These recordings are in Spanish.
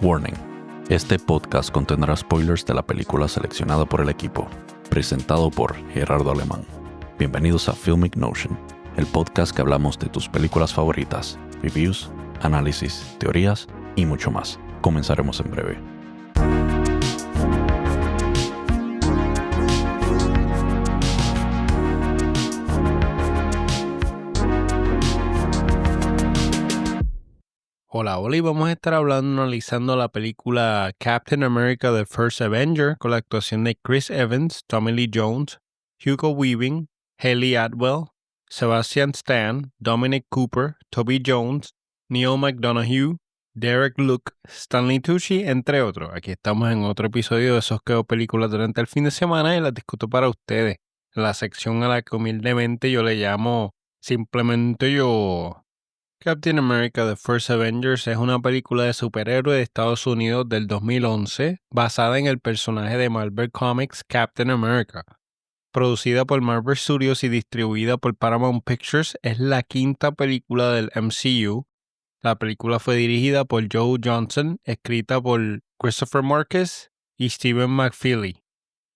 Warning. Este podcast contendrá spoilers de la película seleccionada por el equipo, presentado por Gerardo Alemán. Bienvenidos a Filmic Notion, el podcast que hablamos de tus películas favoritas, reviews, análisis, teorías y mucho más. Comenzaremos en breve. Hola, y vamos a estar analizando la película Captain America: The First Avenger con la actuación de Chris Evans, Tommy Lee Jones, Hugo Weaving, Hayley Atwell, Sebastian Stan, Dominic Cooper, Toby Jones, Neil McDonough, Derek Luke, Stanley Tucci, entre otros. Aquí estamos en otro episodio de Esos que veo películas durante el fin de semana y las discuto para ustedes. En la sección a la que humildemente yo le llamo simplemente yo. Captain America: The First Avengers es una película de superhéroes de Estados Unidos del 2011 basada en el personaje de Marvel Comics Captain America. Producida por Marvel Studios y distribuida por Paramount Pictures, es la quinta película del MCU. La película fue dirigida por Joe Johnston, escrita por Christopher Marcus y Stephen McFeely.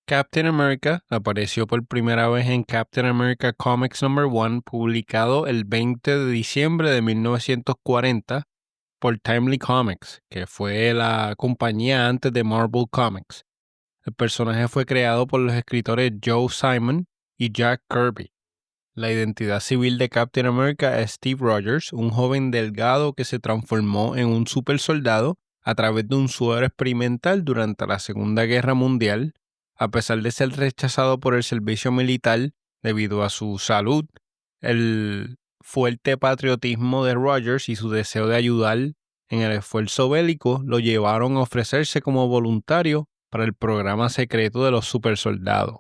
Captain America apareció por primera vez en Captain America Comics #1, publicado el 20 de diciembre de 1940 por Timely Comics, que fue la compañía antes de Marvel Comics. El personaje fue creado por los escritores Joe Simon y Jack Kirby. La identidad civil de Captain America es Steve Rogers, un joven delgado que se transformó en un supersoldado a través de un suero experimental durante la Segunda Guerra Mundial. A pesar de ser rechazado por el servicio militar debido a su salud, el fuerte patriotismo de Rogers y su deseo de ayudar en el esfuerzo bélico lo llevaron a ofrecerse como voluntario para el programa secreto de los supersoldados.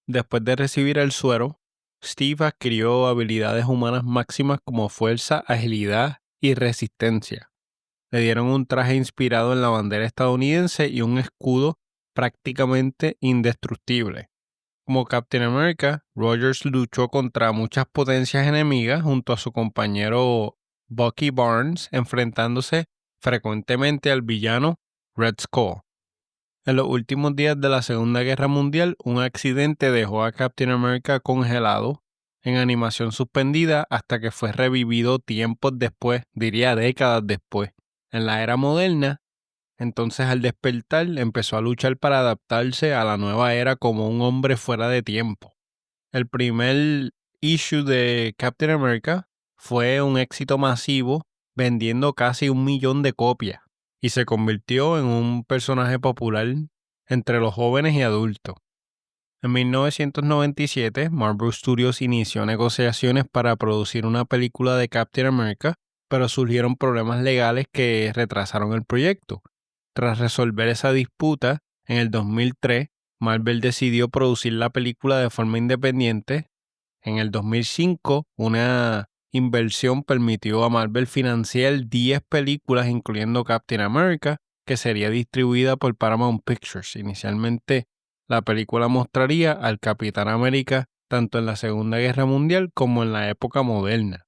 Después de recibir el suero, Steve adquirió habilidades humanas máximas como fuerza, agilidad y resistencia. Le dieron un traje inspirado en la bandera estadounidense y un escudo prácticamente indestructible. Como Captain America, Rogers luchó contra muchas potencias enemigas junto a su compañero Bucky Barnes, enfrentándose frecuentemente al villano Red Skull. En los últimos días de la Segunda Guerra Mundial, un accidente dejó a Captain America congelado en animación suspendida hasta que fue revivido tiempos después, diría décadas después. En la era moderna, entonces al despertar empezó a luchar para adaptarse a la nueva era como un hombre fuera de tiempo. El primer issue de Captain America fue un éxito masivo, vendiendo casi 1 millón de copias, y se convirtió en un personaje popular entre los jóvenes y adultos. En 1997, Marvel Studios inició negociaciones para producir una película de Captain America, pero surgieron problemas legales que retrasaron el proyecto. Tras resolver esa disputa, en el 2003, Marvel decidió producir la película de forma independiente. En el 2005, una inversión permitió a Marvel financiar 10 películas, incluyendo Captain America, que sería distribuida por Paramount Pictures. Inicialmente, la película mostraría al Capitán América tanto en la Segunda Guerra Mundial como en la época moderna.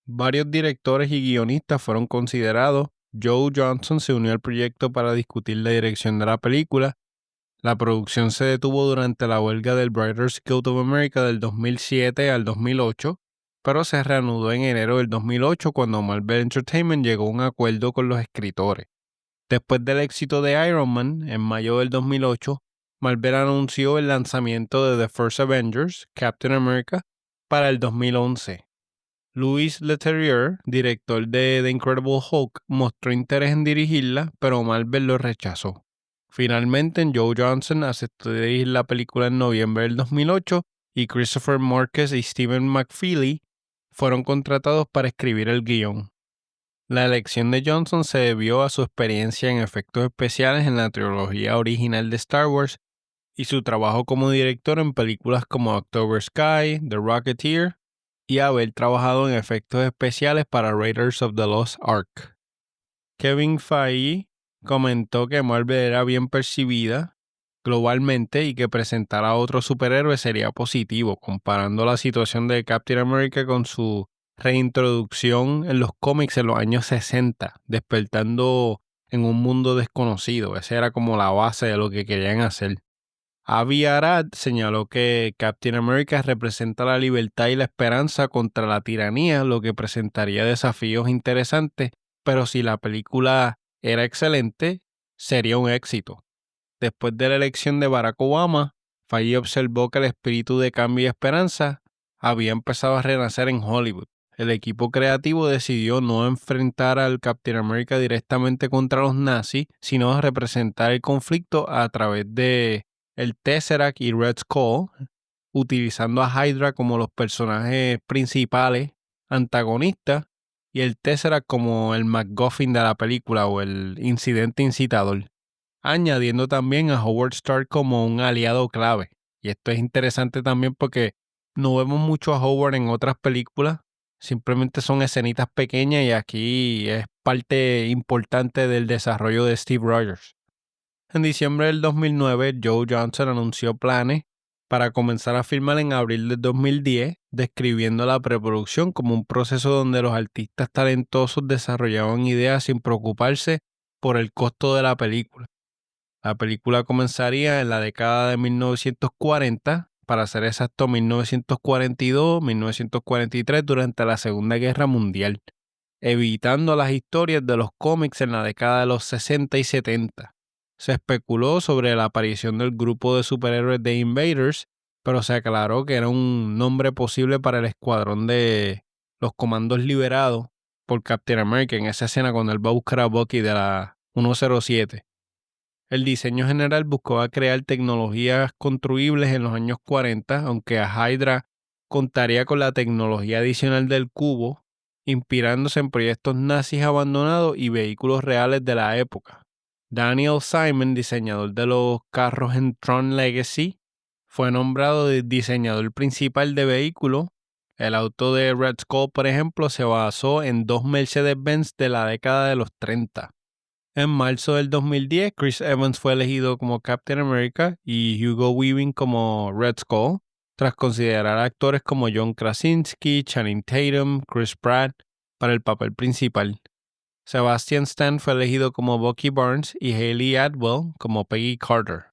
Varios directores y guionistas fueron considerados. Joe Johnston se unió al proyecto para discutir la dirección de la película. La producción se detuvo durante la huelga del Writers Guild of America del 2007 al 2008, pero se reanudó en enero del 2008 cuando Marvel Entertainment llegó a un acuerdo con los escritores. Después del éxito de Iron Man, en mayo del 2008, Marvel anunció el lanzamiento de The First Avengers, Captain America, para el 2011. Louis Leterrier, director de The Incredible Hulk, mostró interés en dirigirla, pero Marvel lo rechazó. Finalmente, Joe Johnston aceptó dirigir la película en noviembre del 2008 y Christopher Marcus y Stephen McFeely fueron contratados para escribir el guión. La elección de Johnston se debió a su experiencia en efectos especiales en la trilogía original de Star Wars y su trabajo como director en películas como October Sky, The Rocketeer y haber trabajado en efectos especiales para Raiders of the Lost Ark. Kevin Feige comentó que Marvel era bien percibida globalmente y que presentar a otro superhéroe sería positivo, comparando la situación de Captain America con su reintroducción en los cómics en los años 60, despertando en un mundo desconocido. Esa era como la base de lo que querían hacer. Avi Arad señaló que Captain America representa la libertad y la esperanza contra la tiranía, lo que presentaría desafíos interesantes, pero si la película era excelente, sería un éxito. Después de la elección de Barack Obama, Feige observó que el espíritu de cambio y esperanza había empezado a renacer en Hollywood. El equipo creativo decidió no enfrentar al Captain America directamente contra los nazis, sino representar el conflicto a través de el Tesseract y Red Skull, utilizando a Hydra como los personajes principales, antagonistas, y el Tesseract como el MacGuffin de la película o el incidente incitador, añadiendo también a Howard Stark como un aliado clave. Y esto es interesante también porque no vemos mucho a Howard en otras películas, simplemente son escenitas pequeñas y aquí es parte importante del desarrollo de Steve Rogers. En diciembre del 2009, Joe Johnson anunció planes para comenzar a filmar en abril del 2010, describiendo la preproducción como un proceso donde los artistas talentosos desarrollaban ideas sin preocuparse por el costo de la película. La película comenzaría en la década de 1940, para ser exacto 1942-1943, durante la Segunda Guerra Mundial, evitando las historias de los cómics en la década de los 60 y 70. Se especuló sobre la aparición del grupo de superhéroes de Invaders, pero se aclaró que era un nombre posible para el escuadrón de los comandos liberados por Captain America en esa escena cuando él va a buscar a Bucky de la 107. El diseño general buscaba crear tecnologías construibles en los años 40, aunque a Hydra contaría con la tecnología adicional del cubo, inspirándose en proyectos nazis abandonados y vehículos reales de la época. Daniel Simon, diseñador de los carros en Tron Legacy, fue nombrado diseñador principal de vehículos. El auto de Red Skull, por ejemplo, se basó en dos Mercedes-Benz de la década de los 30. En marzo del 2010, Chris Evans fue elegido como Captain America y Hugo Weaving como Red Skull, tras considerar a actores como John Krasinski, Channing Tatum, Chris Pratt para el papel principal. Sebastian Stan fue elegido como Bucky Barnes y Hayley Atwell como Peggy Carter.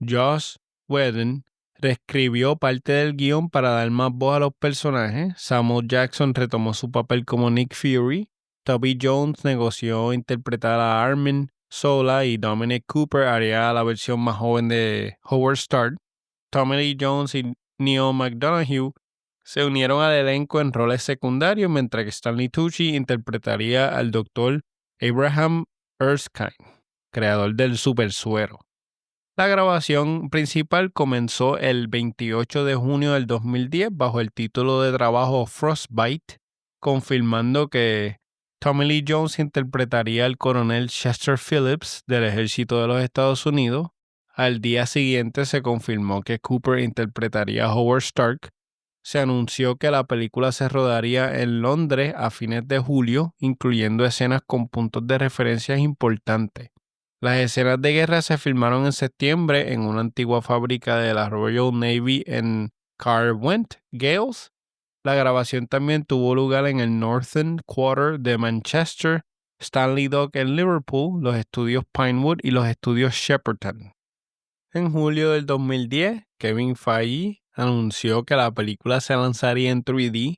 Joss Whedon reescribió parte del guión para dar más voz a los personajes. Samuel Jackson retomó su papel como Nick Fury. Toby Jones negoció interpretar a Armin Zola y Dominic Cooper haría la versión más joven de Howard Stark. Tommy Lee Jones y Neil McDonough se unieron al elenco en roles secundarios, mientras que Stanley Tucci interpretaría al Dr. Abraham Erskine, creador del Super Suero. La grabación principal comenzó el 28 de junio del 2010 bajo el título de trabajo Frostbite, confirmando que Tommy Lee Jones interpretaría al coronel Chester Phillips del ejército de los Estados Unidos. Al día siguiente se confirmó que Cooper interpretaría a Howard Stark. Se anunció que la película se rodaría en Londres a fines de julio, incluyendo escenas con puntos de referencia importantes. Las escenas de guerra se filmaron en septiembre en una antigua fábrica de la Royal Navy en Carwent, Gales. La grabación también tuvo lugar en el Northern Quarter de Manchester, Stanley Dock en Liverpool, los estudios Pinewood y los estudios Shepperton. En julio del 2010, Kevin Feige anunció que la película se lanzaría en 3D.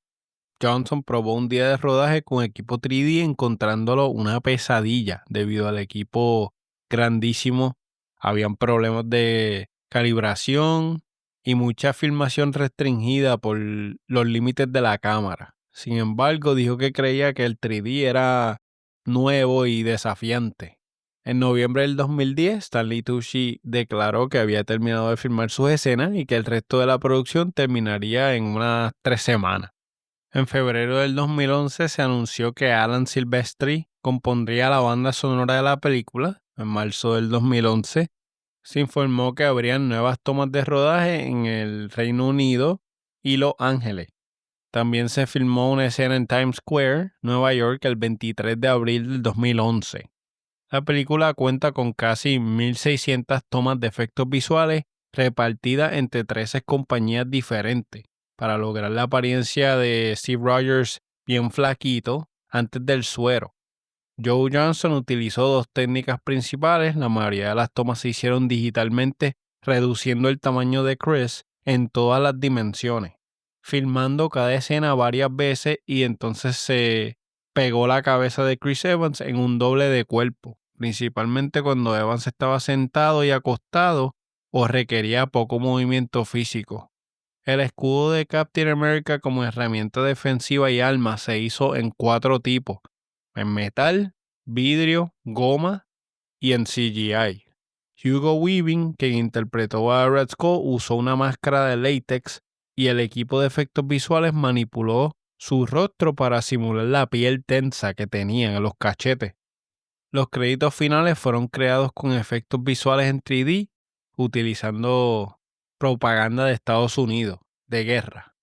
Johnson probó un día de rodaje con equipo 3D encontrándolo una pesadilla debido al equipo grandísimo. Habían problemas de calibración y mucha filmación restringida por los límites de la cámara. Sin embargo, dijo que creía que el 3D era nuevo y desafiante. En noviembre del 2010, Stanley Tucci declaró que había terminado de filmar sus escenas y que el resto de la producción terminaría en unas 3 semanas. En febrero del 2011 se anunció que Alan Silvestri compondría la banda sonora de la película. En marzo del 2011 se informó que habrían nuevas tomas de rodaje en el Reino Unido y Los Ángeles. También se filmó una escena en Times Square, Nueva York, el 23 de abril del 2011. La película cuenta con casi 1.600 tomas de efectos visuales repartidas entre 13 compañías diferentes, para lograr la apariencia de Steve Rogers bien flaquito antes del suero. Joe Johnston utilizó dos técnicas principales. La mayoría de las tomas se hicieron digitalmente, reduciendo el tamaño de Chris en todas las dimensiones, filmando cada escena varias veces, y entonces se pegó la cabeza de Chris Evans en un doble de cuerpo, principalmente cuando Evans estaba sentado y acostado o requería poco movimiento físico. El escudo de Captain America como herramienta defensiva y arma se hizo en 4 tipos: en metal, vidrio, goma y en CGI. Hugo Weaving, quien interpretó a Red Skull, usó una máscara de látex, y el equipo de efectos visuales manipuló su rostro para simular la piel tensa que tenía en los cachetes. Los créditos finales fueron creados con efectos visuales en 3D, utilizando propaganda de Estados Unidos, de guerra.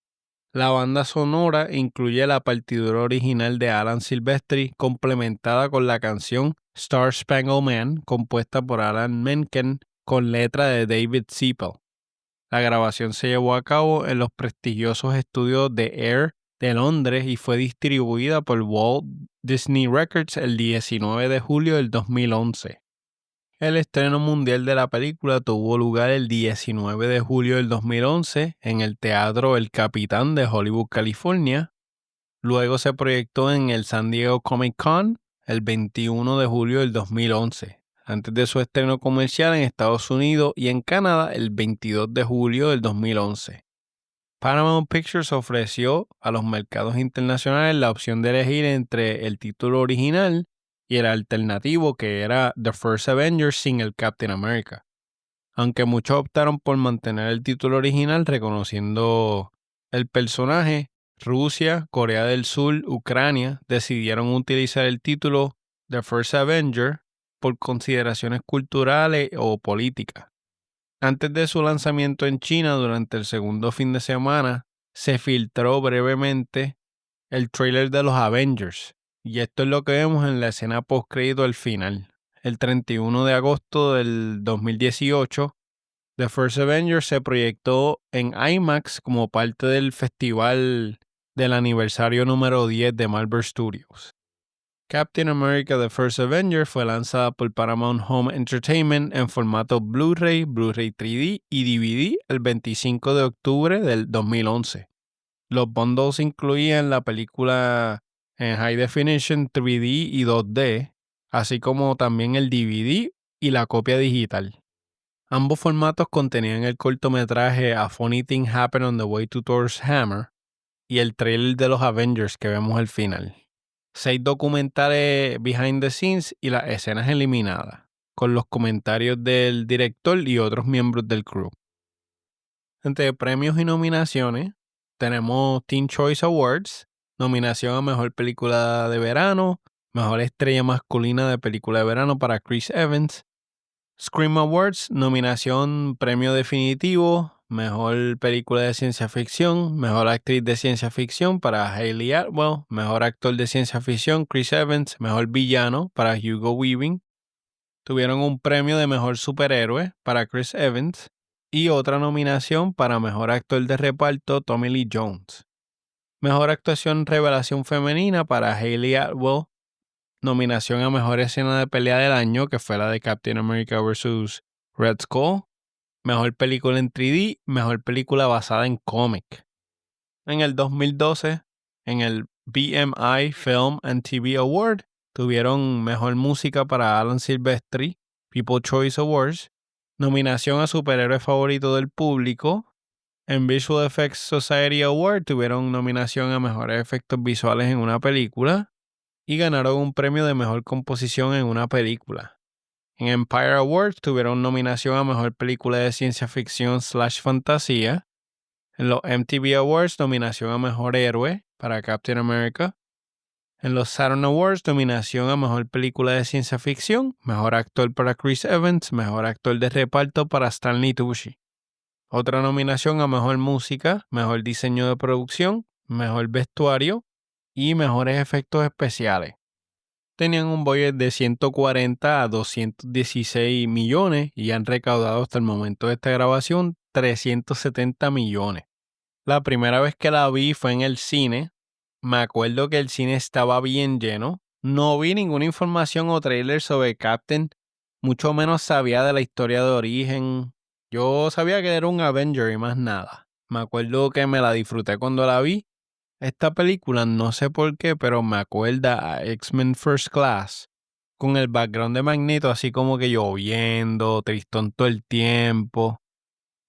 La banda sonora incluye la partidura original de Alan Silvestri, complementada con la canción Star Spangled Man, compuesta por Alan Menken, con letra de David Zippel. La grabación se llevó a cabo en los prestigiosos estudios de Air de Londres y fue distribuida por Walt Disney Records el 19 de julio del 2011. El estreno mundial de la película tuvo lugar el 19 de julio del 2011 en el Teatro El Capitán de Hollywood, California. Luego se proyectó en el San Diego Comic Con el 21 de julio del 2011, antes de su estreno comercial en Estados Unidos y en Canadá el 22 de julio del 2011. Paramount Pictures ofreció a los mercados internacionales la opción de elegir entre el título original y el alternativo, que era The First Avenger sin el Captain America. Aunque muchos optaron por mantener el título original reconociendo el personaje, Rusia, Corea del Sur, Ucrania decidieron utilizar el título The First Avenger por consideraciones culturales o políticas. Antes de su lanzamiento en China, durante el segundo fin de semana, se filtró brevemente el tráiler de los Avengers, y esto es lo que vemos en la escena post-crédito al final. El 31 de agosto del 2018, The First Avenger se proyectó en IMAX como parte del festival del aniversario número 10 de Marvel Studios. Captain America The First Avenger fue lanzada por Paramount Home Entertainment en formato Blu-ray, Blu-ray 3D y DVD el 25 de octubre del 2011. Los bundles incluían la película en High Definition, 3D y 2D, así como también el DVD y la copia digital. Ambos formatos contenían el cortometraje A Funny Thing Happened on the Way to Thor's Hammer y el trailer de los Avengers que vemos al final. 6 documentales behind the scenes y las escenas eliminadas, con los comentarios del director y otros miembros del crew. Entre premios y nominaciones, tenemos Teen Choice Awards, nominación a Mejor Película de Verano, Mejor Estrella Masculina de Película de Verano para Chris Evans. Scream Awards, nominación Premio Definitivo, Mejor Película de Ciencia Ficción, Mejor Actriz de Ciencia Ficción para Hayley Atwell, Mejor Actor de Ciencia Ficción Chris Evans, Mejor Villano para Hugo Weaving. Tuvieron un premio de Mejor Superhéroe para Chris Evans y otra nominación para Mejor Actor de Reparto Tommy Lee Jones. Mejor Actuación Revelación Femenina para Hayley Atwell. Nominación a Mejor Escena de Pelea del Año, que fue la de Captain America vs. Red Skull. Mejor Película en 3D, Mejor Película basada en cómic. En el 2012, en el BMI Film and TV Award, tuvieron Mejor Música para Alan Silvestri, People's Choice Awards. Nominación a Superhéroe Favorito del Público. En Visual Effects Society Award tuvieron nominación a Mejores Efectos Visuales en una película y ganaron un premio de Mejor Composición en una película. En Empire Awards tuvieron nominación a Mejor Película de Ciencia Ficción / Fantasía. En los MTV Awards, nominación a Mejor Héroe para Captain America. En los Saturn Awards, nominación a Mejor Película de Ciencia Ficción, Mejor Actor para Chris Evans, Mejor Actor de Reparto para Stanley Tucci. Otra nominación a Mejor Música, Mejor Diseño de Producción, Mejor Vestuario y Mejores Efectos Especiales. Tenían un budget de 140 a 216 millones y han recaudado hasta el momento de esta grabación 370 millones. La primera vez que la vi fue en el cine. Me acuerdo que el cine estaba bien lleno. No vi ninguna información o trailer sobre Captain, mucho menos sabía de la historia de origen. Yo sabía que era un Avenger y más nada. Me acuerdo que me la disfruté cuando la vi. Esta película, no sé por qué, pero me acuerda a X-Men First Class, con el background de Magneto así como que lloviendo, tristón todo el tiempo.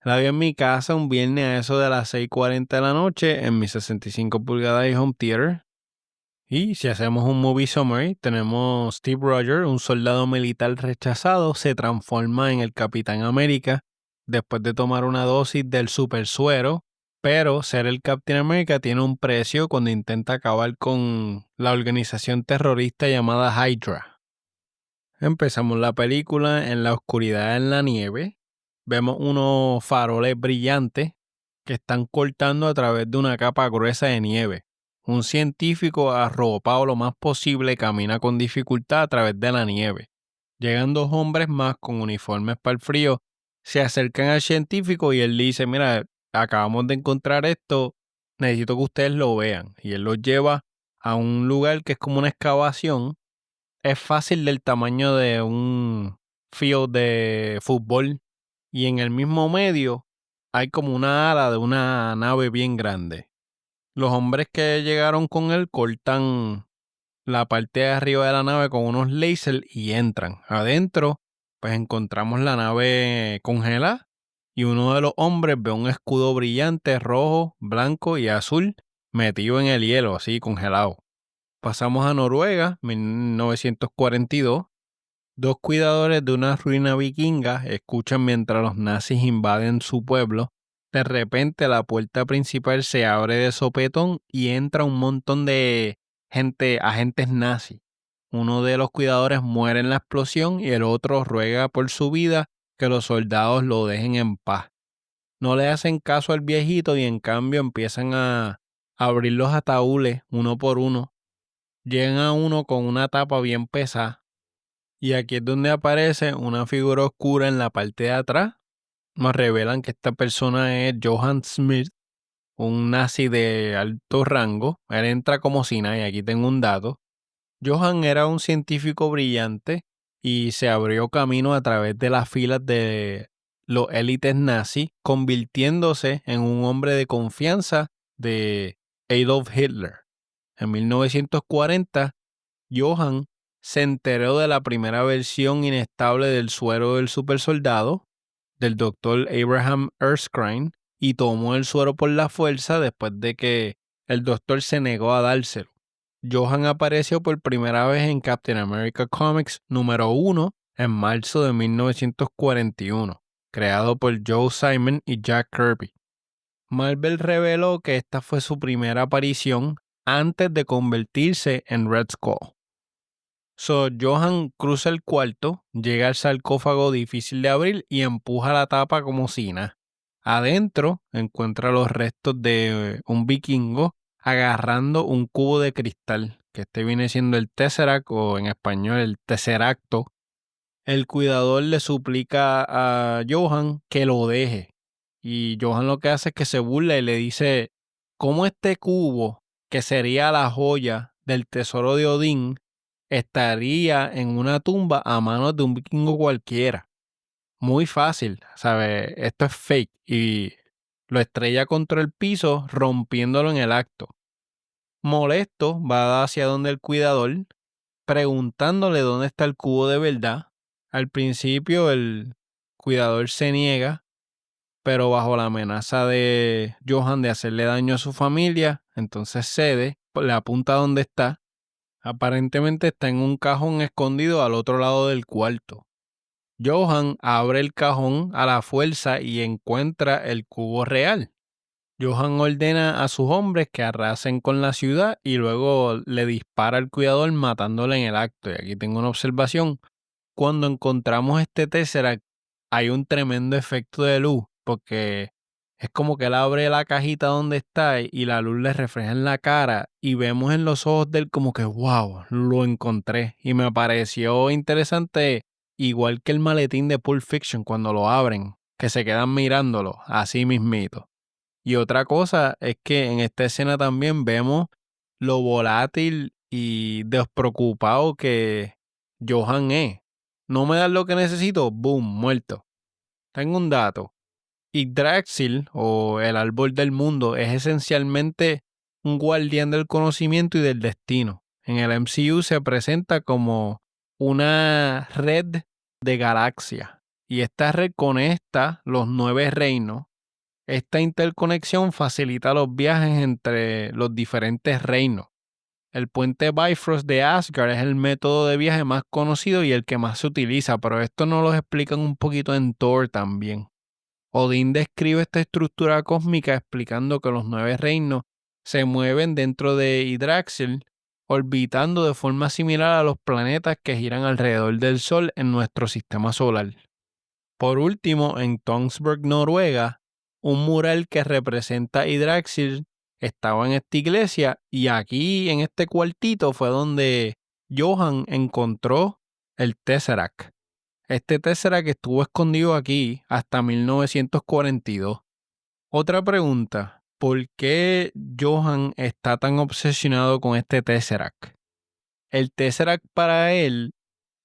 La vi en mi casa un viernes a eso de las 6:40 de la noche en mi 65 pulgadas de home theater. Y si hacemos un movie summary, tenemos Steve Rogers, un soldado militar rechazado, se transforma en el Capitán América después de tomar una dosis del super suero, pero ser el Capitán América tiene un precio cuando intenta acabar con la organización terrorista llamada Hydra. Empezamos la película en la oscuridad en la nieve. Vemos unos faroles brillantes que están cortando a través de una capa gruesa de nieve. Un científico arropado lo más posible camina con dificultad a través de la nieve. Llegan dos hombres más con uniformes para el frío, se acercan al científico y él dice, mira, acabamos de encontrar esto, necesito que ustedes lo vean. Y él los lleva a un lugar que es como una excavación, es fácil del tamaño de un field de fútbol y en el mismo medio hay como una ala de una nave bien grande. Los hombres que llegaron con él cortan la parte de arriba de la nave con unos lasers y entran. Adentro, pues encontramos la nave congelada y uno de los hombres ve un escudo brillante rojo, blanco y azul metido en el hielo, así congelado. Pasamos a Noruega, 1942. Dos cuidadores de una ruina vikinga escuchan mientras los nazis invaden su pueblo. De repente la puerta principal se abre de sopetón y entra un montón de gente, agentes nazis. Uno de los cuidadores muere en la explosión y el otro ruega por su vida que los soldados lo dejen en paz. No le hacen caso al viejito y en cambio empiezan a abrir los ataúdes uno por uno. Llegan a uno con una tapa bien pesada y aquí es donde aparece una figura oscura en la parte de atrás. Nos revelan que esta persona es Johann Smith, un nazi de alto rango. Él entra como si nada, y aquí tengo un dato. Johann era un científico brillante y se abrió camino a través de las filas de los élites nazis, convirtiéndose en un hombre de confianza de Adolf Hitler. En 1940, Johann se enteró de la primera versión inestable del suero del supersoldado, del doctor Abraham Erskine, y tomó el suero por la fuerza después de que el doctor se negó a dárselo. Johann apareció por primera vez en Captain America Comics número 1 en marzo de 1941, creado por Joe Simon y Jack Kirby. Marvel reveló que esta fue su primera aparición antes de convertirse en Red Skull. Johann cruza el cuarto, llega al sarcófago difícil de abrir y empuja la tapa como si nada. Adentro encuentra los restos de un vikingo agarrando un cubo de cristal, que este viene siendo el Tesseract o en español el Tesseracto. El cuidador le suplica a Johann que lo deje y Johann lo que hace es que se burla y le dice, ¿cómo este cubo, que sería la joya del tesoro de Odín, estaría en una tumba a manos de un vikingo cualquiera? Muy fácil, ¿sabes? Esto es fake y lo estrella contra el piso rompiéndolo en el acto. Molesto, va hacia donde el cuidador, preguntándole dónde está el cubo de verdad. Al principio el cuidador se niega, pero bajo la amenaza de Johann de hacerle daño a su familia, entonces cede, le apunta donde está. Aparentemente está en un cajón escondido al otro lado del cuarto. Johann abre el cajón a la fuerza y encuentra el cubo real. Johann ordena a sus hombres que arrasen con la ciudad y luego le dispara al cuidador matándole en el acto. Y aquí tengo una observación. Cuando encontramos este Tesseract hay un tremendo efecto de luz porque es como que él abre la cajita donde está y la luz le refleja en la cara y vemos en los ojos de él como que wow, lo encontré. Y me pareció interesante, igual que el maletín de Pulp Fiction cuando lo abren, que se quedan mirándolo, así mismito. Y otra cosa es que en esta escena también vemos lo volátil y despreocupado que Johan es. No me das lo que necesito, boom, muerto. Tengo un dato. Yggdrasil, o el árbol del mundo, es esencialmente un guardián del conocimiento y del destino. En el MCU se presenta como una red de galaxias y esta red conecta los 9 reinos. Esta interconexión facilita los viajes entre los diferentes reinos. El puente Bifrost de Asgard es el método de viaje más conocido y el que más se utiliza, pero esto nos lo explican un poquito en Thor también. Odín describe esta estructura cósmica explicando que los 9 reinos se mueven dentro de Yggdrasil, orbitando de forma similar a los planetas que giran alrededor del Sol en nuestro sistema solar. Por último, en Tønsberg, Noruega, un mural que representa Yggdrasil estaba en esta iglesia y aquí en este cuartito fue donde Johan encontró el Tesseract. Este Tesseract estuvo escondido aquí hasta 1942. Otra pregunta, ¿por qué Johan está tan obsesionado con este Tesseract? El Tesseract para él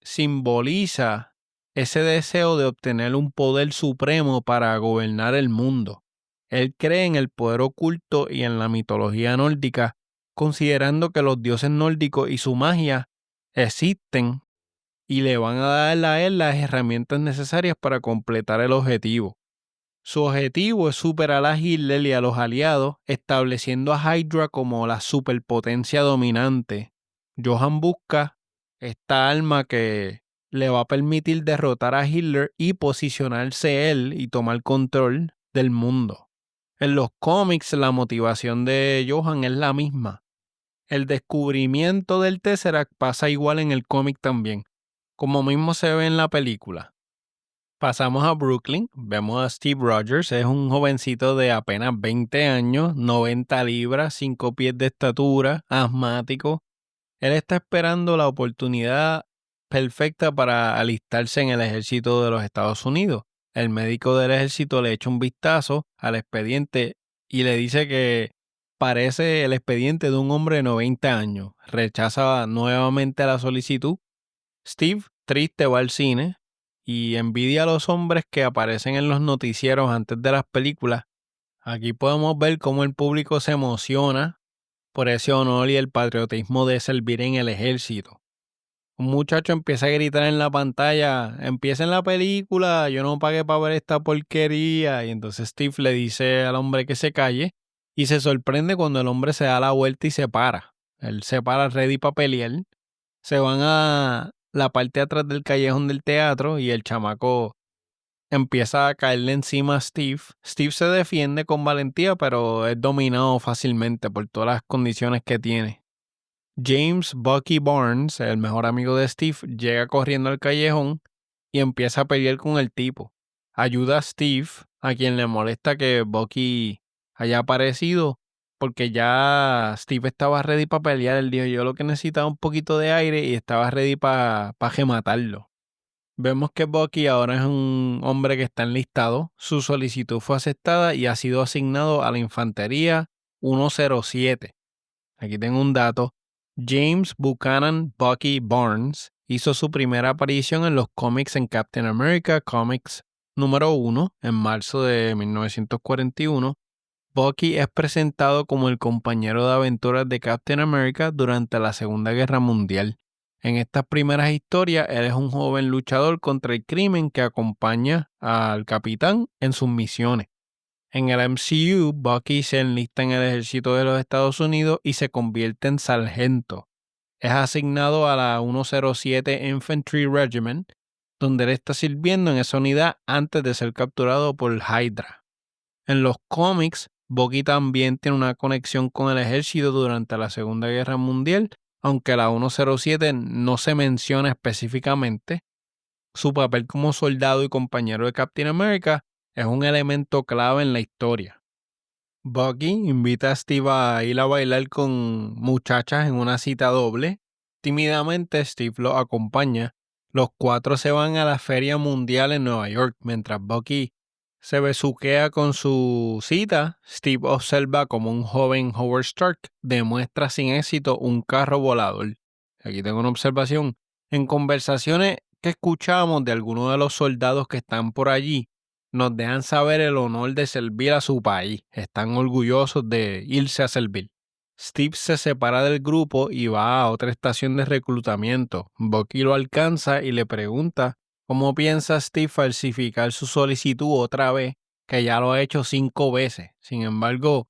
simboliza ese deseo de obtener un poder supremo para gobernar el mundo. Él cree en el poder oculto y en la mitología nórdica, considerando que los dioses nórdicos y su magia existen y le van a dar a él las herramientas necesarias para completar el objetivo. Su objetivo es superar a Hitler y a los aliados, estableciendo a Hydra como la superpotencia dominante. Johan busca esta arma que le va a permitir derrotar a Hitler y posicionarse él y tomar control del mundo. En los cómics la motivación de Johan es la misma. El descubrimiento del Tesseract pasa igual en el cómic también, como mismo se ve en la película. Pasamos a Brooklyn, vemos a Steve Rogers, es un jovencito de apenas 20 años, 90 libras, 5 pies de estatura, asmático. Él está esperando la oportunidad perfecta para alistarse en el ejército de los Estados Unidos. El médico del ejército le echa un vistazo al expediente y le dice que parece el expediente de un hombre de 90 años. Rechaza nuevamente la solicitud. Steve, triste, va al cine y envidia a los hombres que aparecen en los noticieros antes de las películas. Aquí podemos ver cómo el público se emociona por ese honor y el patriotismo de servir en el ejército. Un muchacho empieza a gritar en la pantalla, empieza en la película, yo no pagué para ver esta porquería. Y entonces Steve le dice al hombre que se calle y se sorprende cuando el hombre se da la vuelta y se para. Él se para ready para pelear. Se van a la parte de atrás del callejón del teatro y el chamaco empieza a caerle encima a Steve. Steve se defiende con valentía, pero es dominado fácilmente por todas las condiciones que tiene. James Bucky Barnes, el mejor amigo de Steve, llega corriendo al callejón y empieza a pelear con el tipo. Ayuda a Steve, a quien le molesta que Bucky haya aparecido, porque ya Steve estaba ready para pelear. Él dijo, yo lo que necesitaba un poquito de aire y estaba ready para rematarlo. Vemos que Bucky ahora es un hombre que está enlistado. Su solicitud fue aceptada y ha sido asignado a la Infantería 107. Aquí tengo un dato. James Buchanan Bucky Barnes hizo su primera aparición en los cómics en Captain America Comics número 1 en marzo de 1941. Bucky es presentado como el compañero de aventuras de Captain America durante la Segunda Guerra Mundial. En estas primeras historias, él es un joven luchador contra el crimen que acompaña al capitán en sus misiones. En el MCU, Bucky se enlista en el ejército de los Estados Unidos y se convierte en sargento. Es asignado a la 107 Infantry Regiment, donde él está sirviendo en esa unidad antes de ser capturado por Hydra. En los cómics, Bucky también tiene una conexión con el ejército durante la Segunda Guerra Mundial, aunque la 107 no se menciona específicamente. Su papel como soldado y compañero de Captain America es un elemento clave en la historia. Bucky invita a Steve a ir a bailar con muchachas en una cita doble. Tímidamente Steve lo acompaña. Los cuatro se van a la Feria Mundial en Nueva York, mientras Bucky se besuquea con su cita, Steve observa como un joven Howard Stark demuestra sin éxito un carro volador. Aquí tengo una observación. En conversaciones que escuchamos de algunos de los soldados que están por allí, nos dejan saber el honor de servir a su país. Están orgullosos de irse a servir. Steve se separa del grupo y va a otra estación de reclutamiento. Bucky lo alcanza y le pregunta cómo piensa Steve falsificar su solicitud otra vez, que ya lo ha hecho 5 veces. Sin embargo,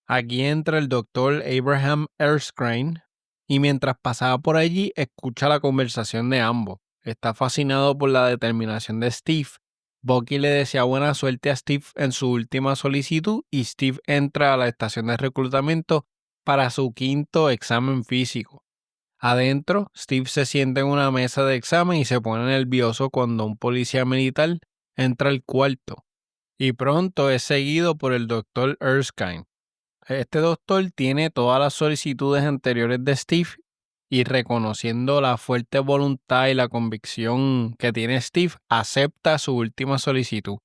aquí entra el doctor Abraham Erskine y mientras pasaba por allí escucha la conversación de ambos. Está fascinado por la determinación de Steve. Bucky le desea buena suerte a Steve en su última solicitud y Steve entra a la estación de reclutamiento para su quinto examen físico. Adentro, Steve se sienta en una mesa de examen y se pone nervioso cuando un policía militar entra al cuarto. Y pronto es seguido por el doctor Erskine. Este doctor tiene todas las solicitudes anteriores de Steve y reconociendo la fuerte voluntad y la convicción que tiene Steve, acepta su última solicitud.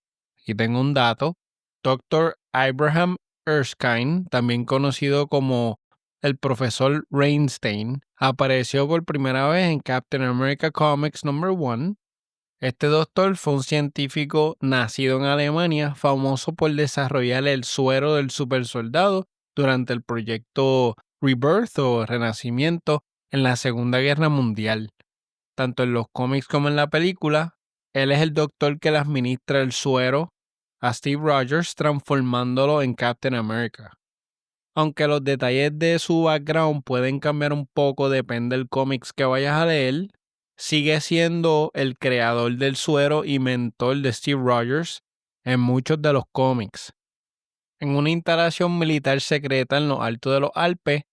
Y tengo un dato. Dr. Abraham Erskine, también conocido como el profesor Rainstein, apareció por primera vez en Captain America Comics #1. Este doctor fue un científico nacido en Alemania, famoso por desarrollar el suero del supersoldado durante el proyecto Rebirth o Renacimiento en la Segunda Guerra Mundial. Tanto en los cómics como en la película, él es el doctor que le administra el suero a Steve Rogers, transformándolo en Captain America. Aunque los detalles de su background pueden cambiar un poco, depende del cómics que vayas a leer, sigue siendo el creador del suero y mentor de Steve Rogers en muchos de los cómics. En una instalación militar secreta en lo alto de los Alpes,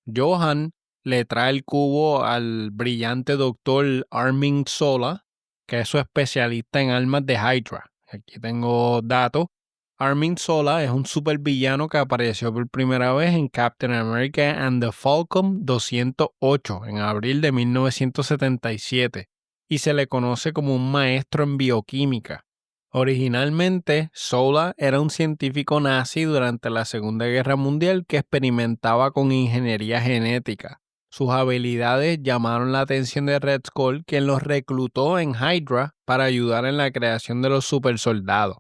Johan le trae el cubo al brillante doctor Armin Zola, que es su especialista en armas de Hydra. Aquí tengo datos. Armin Zola es un supervillano que apareció por primera vez en Captain America and the Falcon 208 en abril de 1977 y se le conoce como un maestro en bioquímica. Originalmente, Zola era un científico nazi durante la Segunda Guerra Mundial que experimentaba con ingeniería genética. Sus habilidades llamaron la atención de Red Skull, quien los reclutó en Hydra para ayudar en la creación de los supersoldados.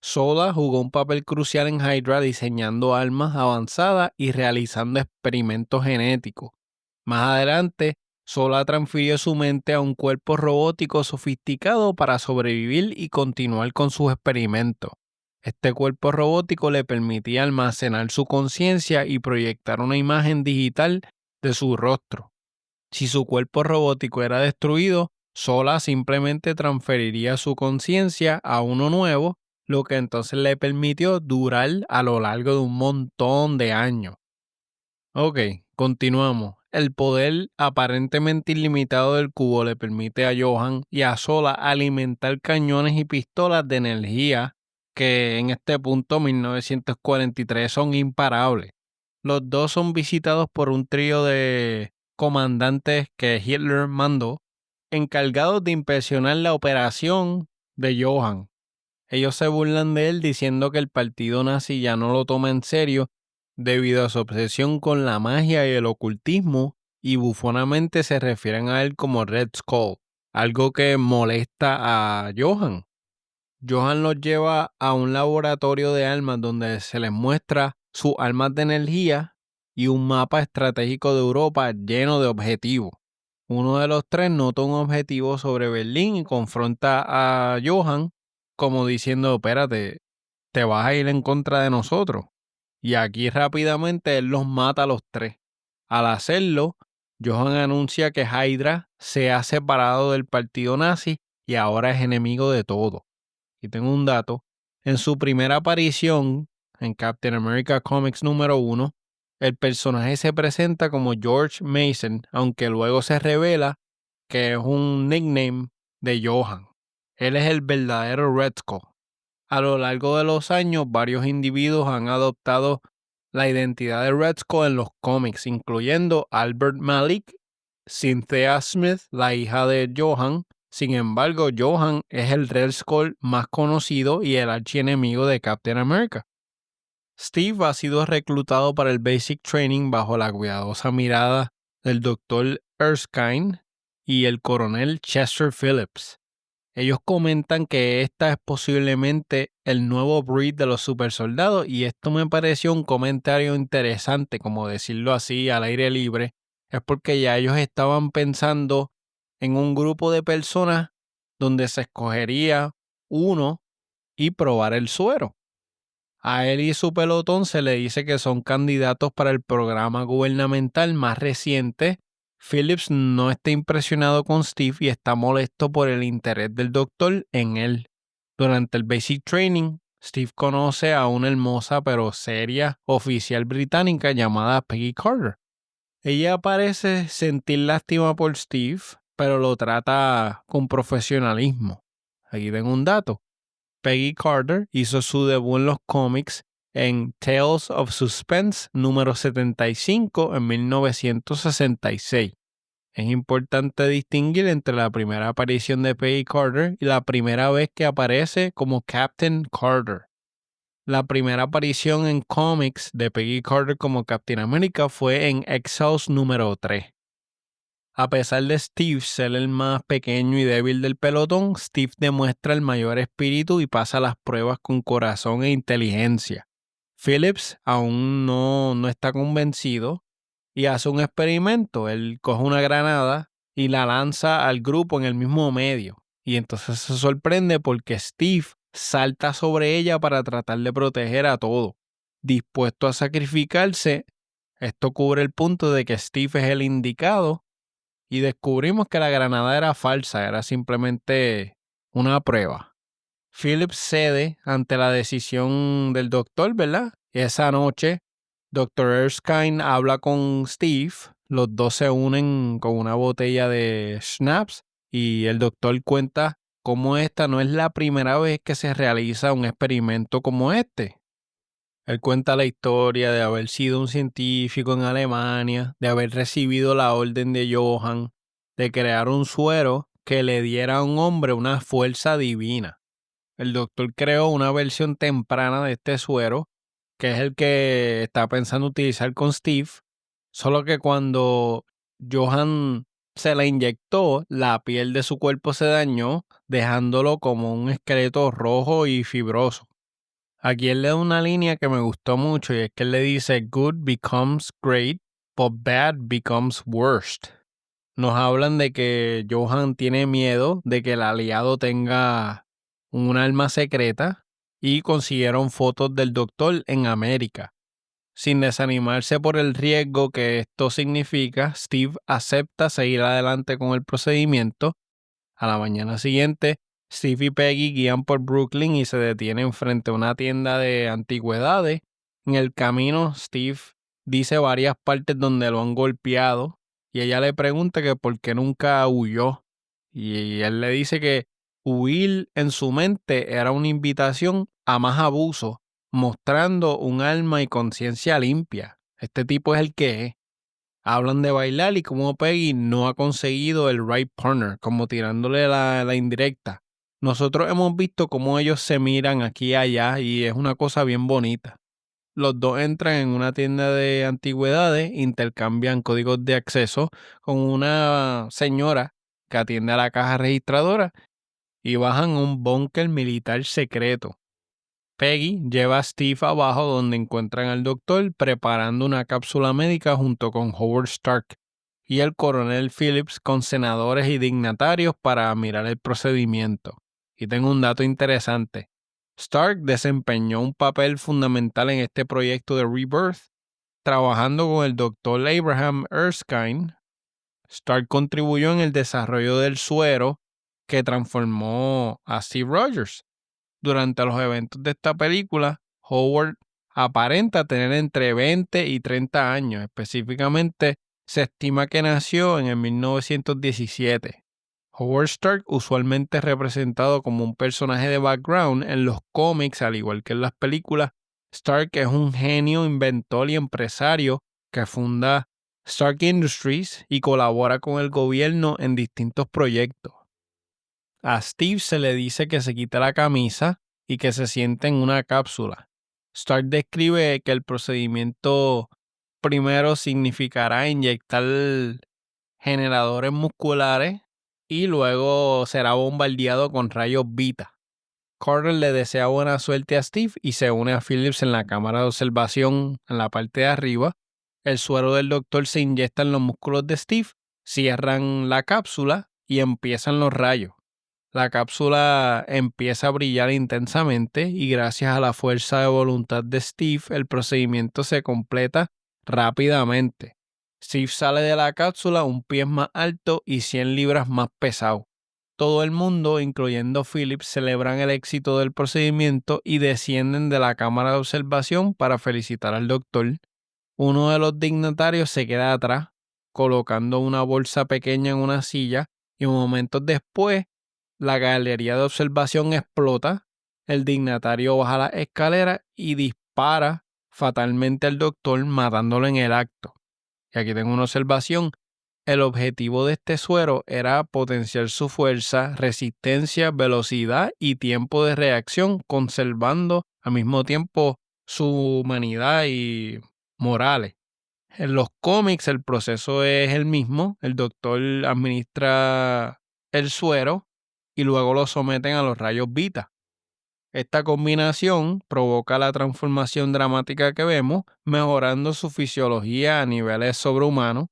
Zola jugó un papel crucial en Hydra diseñando armas avanzadas y realizando experimentos genéticos. Más adelante, Zola transfirió su mente a un cuerpo robótico sofisticado para sobrevivir y continuar con sus experimentos. Este cuerpo robótico le permitía almacenar su conciencia y proyectar una imagen digital de su rostro. Si su cuerpo robótico era destruido, Zola simplemente transferiría su conciencia a uno nuevo, lo que entonces le permitió durar a lo largo de un montón de años. Ok, continuamos. El poder aparentemente ilimitado del cubo le permite a Johan y a Zola alimentar cañones y pistolas de energía que en este punto 1943 son imparables. Los dos son visitados por un trío de comandantes que Hitler mandó, encargados de impresionar la operación de Johan. Ellos se burlan de él diciendo que el partido nazi ya no lo toma en serio debido a su obsesión con la magia y el ocultismo y bufonamente se refieren a él como Red Skull, algo que molesta a Johan. Johan los lleva a un laboratorio de armas donde se les muestra sus armas de energía y un mapa estratégico de Europa lleno de objetivos. Uno de los tres nota un objetivo sobre Berlín y confronta a Johan como diciendo, espérate, te vas a ir en contra de nosotros. Y aquí rápidamente él los mata a los tres. Al hacerlo, Johan anuncia que Hydra se ha separado del partido nazi y ahora es enemigo de todo. Y tengo un dato. En su primera aparición en Captain America Comics #1, el personaje se presenta como George Mason, aunque luego se revela que es un nickname de Johan. Él es el verdadero Red Skull. A lo largo de los años, varios individuos han adoptado la identidad de Red Skull en los cómics, incluyendo Albert Malik, Cynthia Smith, la hija de Johan, Sin embargo, Johan es el Red Skull más conocido y el archienemigo de Captain America. Steve ha sido reclutado para el Basic Training bajo la cuidadosa mirada del Dr. Erskine y el coronel Chester Phillips. Ellos comentan que esta es posiblemente el nuevo breed de los supersoldados y esto me pareció un comentario interesante, como decirlo así al aire libre, es porque ya ellos estaban pensando en un grupo de personas donde se escogería uno y probar el suero. A él y su pelotón se le dice que son candidatos para el programa gubernamental más reciente. Phillips no está impresionado con Steve y está molesto por el interés del doctor en él. Durante el Basic Training, Steve conoce a una hermosa pero seria oficial británica llamada Peggy Carter. Ella parece sentir lástima por Steve, pero lo trata con profesionalismo. Aquí tengo un dato. Peggy Carter hizo su debut en los cómics en Tales of Suspense número 75 en 1966. Es importante distinguir entre la primera aparición de Peggy Carter y la primera vez que aparece como Captain Carter. La primera aparición en cómics de Peggy Carter como Captain America fue en Exiles número 3. A pesar de Steve ser el más pequeño y débil del pelotón, Steve demuestra el mayor espíritu y pasa las pruebas con corazón e inteligencia. Phillips aún no está convencido y hace un experimento. Él coge una granada y la lanza al grupo en el mismo medio. Y entonces se sorprende porque Steve salta sobre ella para tratar de proteger a todo. Dispuesto a sacrificarse, esto cubre el punto de que Steve es el indicado y descubrimos que la granada era falsa, era simplemente una prueba. Phillips cede ante la decisión del doctor, ¿verdad? Esa noche, Dr. Erskine habla con Steve, los dos se unen con una botella de schnapps y el doctor cuenta cómo esta no es la primera vez que se realiza un experimento como este. Él cuenta la historia de haber sido un científico en Alemania, de haber recibido la orden de Johann de crear un suero que le diera a un hombre una fuerza divina. El doctor creó una versión temprana de este suero, que es el que está pensando utilizar con Steve, solo que cuando Johann se la inyectó, la piel de su cuerpo se dañó, dejándolo como un esqueleto rojo y fibroso. Aquí él le da una línea que me gustó mucho y es que él le dice good becomes great, but bad becomes worst. Nos hablan de que Johan tiene miedo de que el aliado tenga un arma secreta y consiguieron fotos del doctor en América. Sin desanimarse por el riesgo que esto significa, Steve acepta seguir adelante con el procedimiento. A la mañana siguiente, Steve y Peggy guían por Brooklyn y se detienen frente a una tienda de antigüedades. En el camino, Steve dice varias partes donde lo han golpeado y ella le pregunta que por qué nunca huyó. Y él le dice que huir en su mente era una invitación a más abuso, mostrando un alma y conciencia limpia. Este tipo es el que es. Hablan de bailar y cómo Peggy no ha conseguido el right partner, como tirándole la indirecta. Nosotros hemos visto cómo ellos se miran aquí y allá y es una cosa bien bonita. Los dos entran en una tienda de antigüedades, intercambian códigos de acceso con una señora que atiende a la caja registradora y bajan a un búnker militar secreto. Peggy lleva a Steve abajo donde encuentran al doctor preparando una cápsula médica junto con Howard Stark y el coronel Phillips con senadores y dignatarios para mirar el procedimiento. Y tengo un dato interesante. Stark desempeñó un papel fundamental en este proyecto de Rebirth, trabajando con el doctor Abraham Erskine. Stark contribuyó en el desarrollo del suero que transformó a Steve Rogers. Durante los eventos de esta película, Howard aparenta tener entre 20 y 30 años. Específicamente, se estima que nació en el 1917. Howard Stark, usualmente representado como un personaje de background en los cómics, al igual que en las películas, Stark es un genio, inventor y empresario que funda Stark Industries y colabora con el gobierno en distintos proyectos. A Steve se le dice que se quite la camisa y que se siente en una cápsula. Stark describe que el procedimiento primero significará inyectar generadores musculares y luego será bombardeado con rayos beta. Carter le desea buena suerte a Steve y se une a Phillips en la cámara de observación en la parte de arriba. El suero del doctor se inyecta en los músculos de Steve, cierran la cápsula y empiezan los rayos. La cápsula empieza a brillar intensamente y gracias a la fuerza de voluntad de Steve, el procedimiento se completa rápidamente. Steve sale de la cápsula un pie más alto y 100 libras más pesado. Todo el mundo, incluyendo Phillips, celebran el éxito del procedimiento y descienden de la cámara de observación para felicitar al doctor. Uno de los dignatarios se queda atrás, colocando una bolsa pequeña en una silla y momentos después la galería de observación explota, el dignatario baja la escalera y dispara fatalmente al doctor matándolo en el acto. Y aquí tengo una observación. El objetivo de este suero era potenciar su fuerza, resistencia, velocidad y tiempo de reacción, conservando al mismo tiempo su humanidad y morales. En los cómics el proceso es el mismo. El doctor administra el suero y luego lo someten a los rayos beta. Esta combinación provoca la transformación dramática que vemos, mejorando su fisiología a niveles sobrehumanos.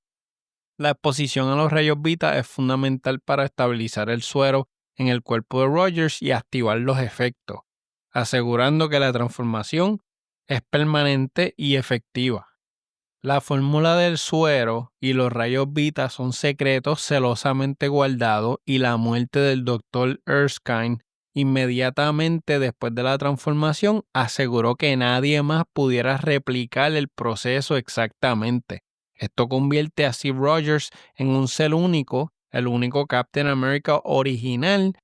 La exposición a los rayos beta es fundamental para estabilizar el suero en el cuerpo de Rogers y activar los efectos, asegurando que la transformación es permanente y efectiva. La fórmula del suero y los rayos beta son secretos celosamente guardados y la muerte del Dr. Erskine inmediatamente después de la transformación aseguró que nadie más pudiera replicar el proceso exactamente. Esto convierte a Steve Rogers en un ser único, el único Captain America original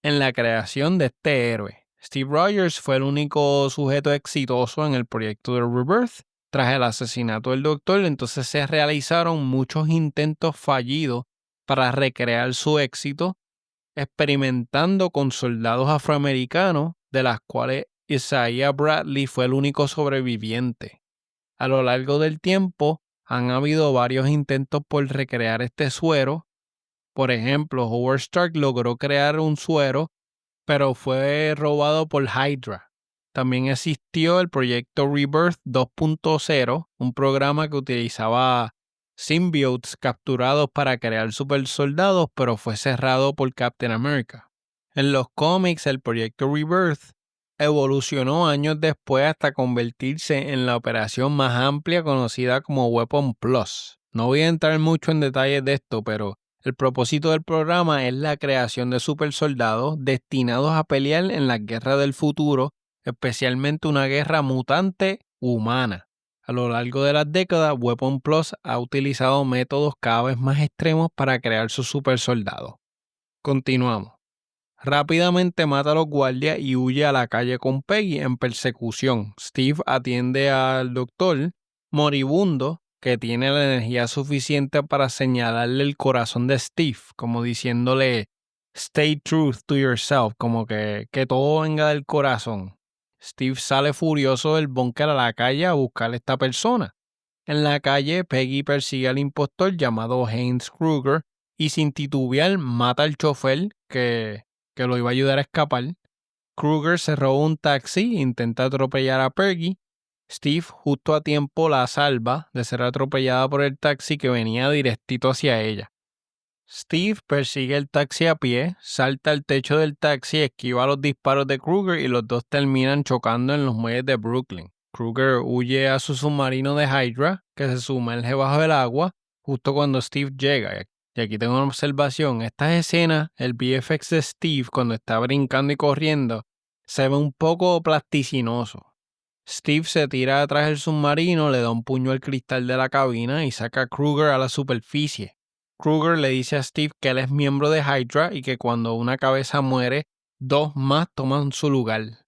en la creación de este héroe. Steve Rogers fue el único sujeto exitoso en el proyecto de Rebirth. Tras el asesinato del doctor, entonces se realizaron muchos intentos fallidos para recrear su éxito, experimentando con soldados afroamericanos, de las cuales Isaiah Bradley fue el único sobreviviente. A lo largo del tiempo, han habido varios intentos por recrear este suero. Por ejemplo, Howard Stark logró crear un suero pero fue robado por Hydra. También existió el proyecto Rebirth 2.0, un programa que utilizaba symbiotes capturados para crear supersoldados, pero fue cerrado por Captain America. En los cómics, el proyecto Rebirth evolucionó años después hasta convertirse en la operación más amplia conocida como Weapon Plus. No voy a entrar mucho en detalles de esto, pero el propósito del programa es la creación de supersoldados destinados a pelear en la guerra del futuro, especialmente una guerra mutante humana. A lo largo de las décadas, Weapon Plus ha utilizado métodos cada vez más extremos para crear sus supersoldados. Continuamos. Rápidamente mata a los guardias y huye a la calle con Peggy en persecución. Steve atiende al doctor moribundo que tiene la energía suficiente para señalarle el corazón de Steve, como diciéndole stay true to yourself, como que todo venga del corazón. Steve sale furioso del búnker a la calle a buscar a esta persona. En la calle, Peggy persigue al impostor llamado Haynes Kruger y sin titubear mata al chofer que lo iba a ayudar a escapar. Kruger se roba un taxi e intenta atropellar a Peggy. Steve justo a tiempo la salva de ser atropellada por el taxi que venía directito hacia ella. Steve persigue el taxi a pie, salta al techo del taxi, esquiva los disparos de Kruger y los dos terminan chocando en los muelles de Brooklyn. Kruger huye a su submarino de Hydra, que se sumerge bajo el agua, justo cuando Steve llega. Y aquí tengo una observación. Estas escenas, el VFX de Steve cuando está brincando y corriendo, se ve un poco plasticinoso. Steve se tira atrás del submarino, le da un puño al cristal de la cabina y saca a Kruger a la superficie. Kruger le dice a Steve que él es miembro de Hydra y que cuando una cabeza muere, dos más toman su lugar.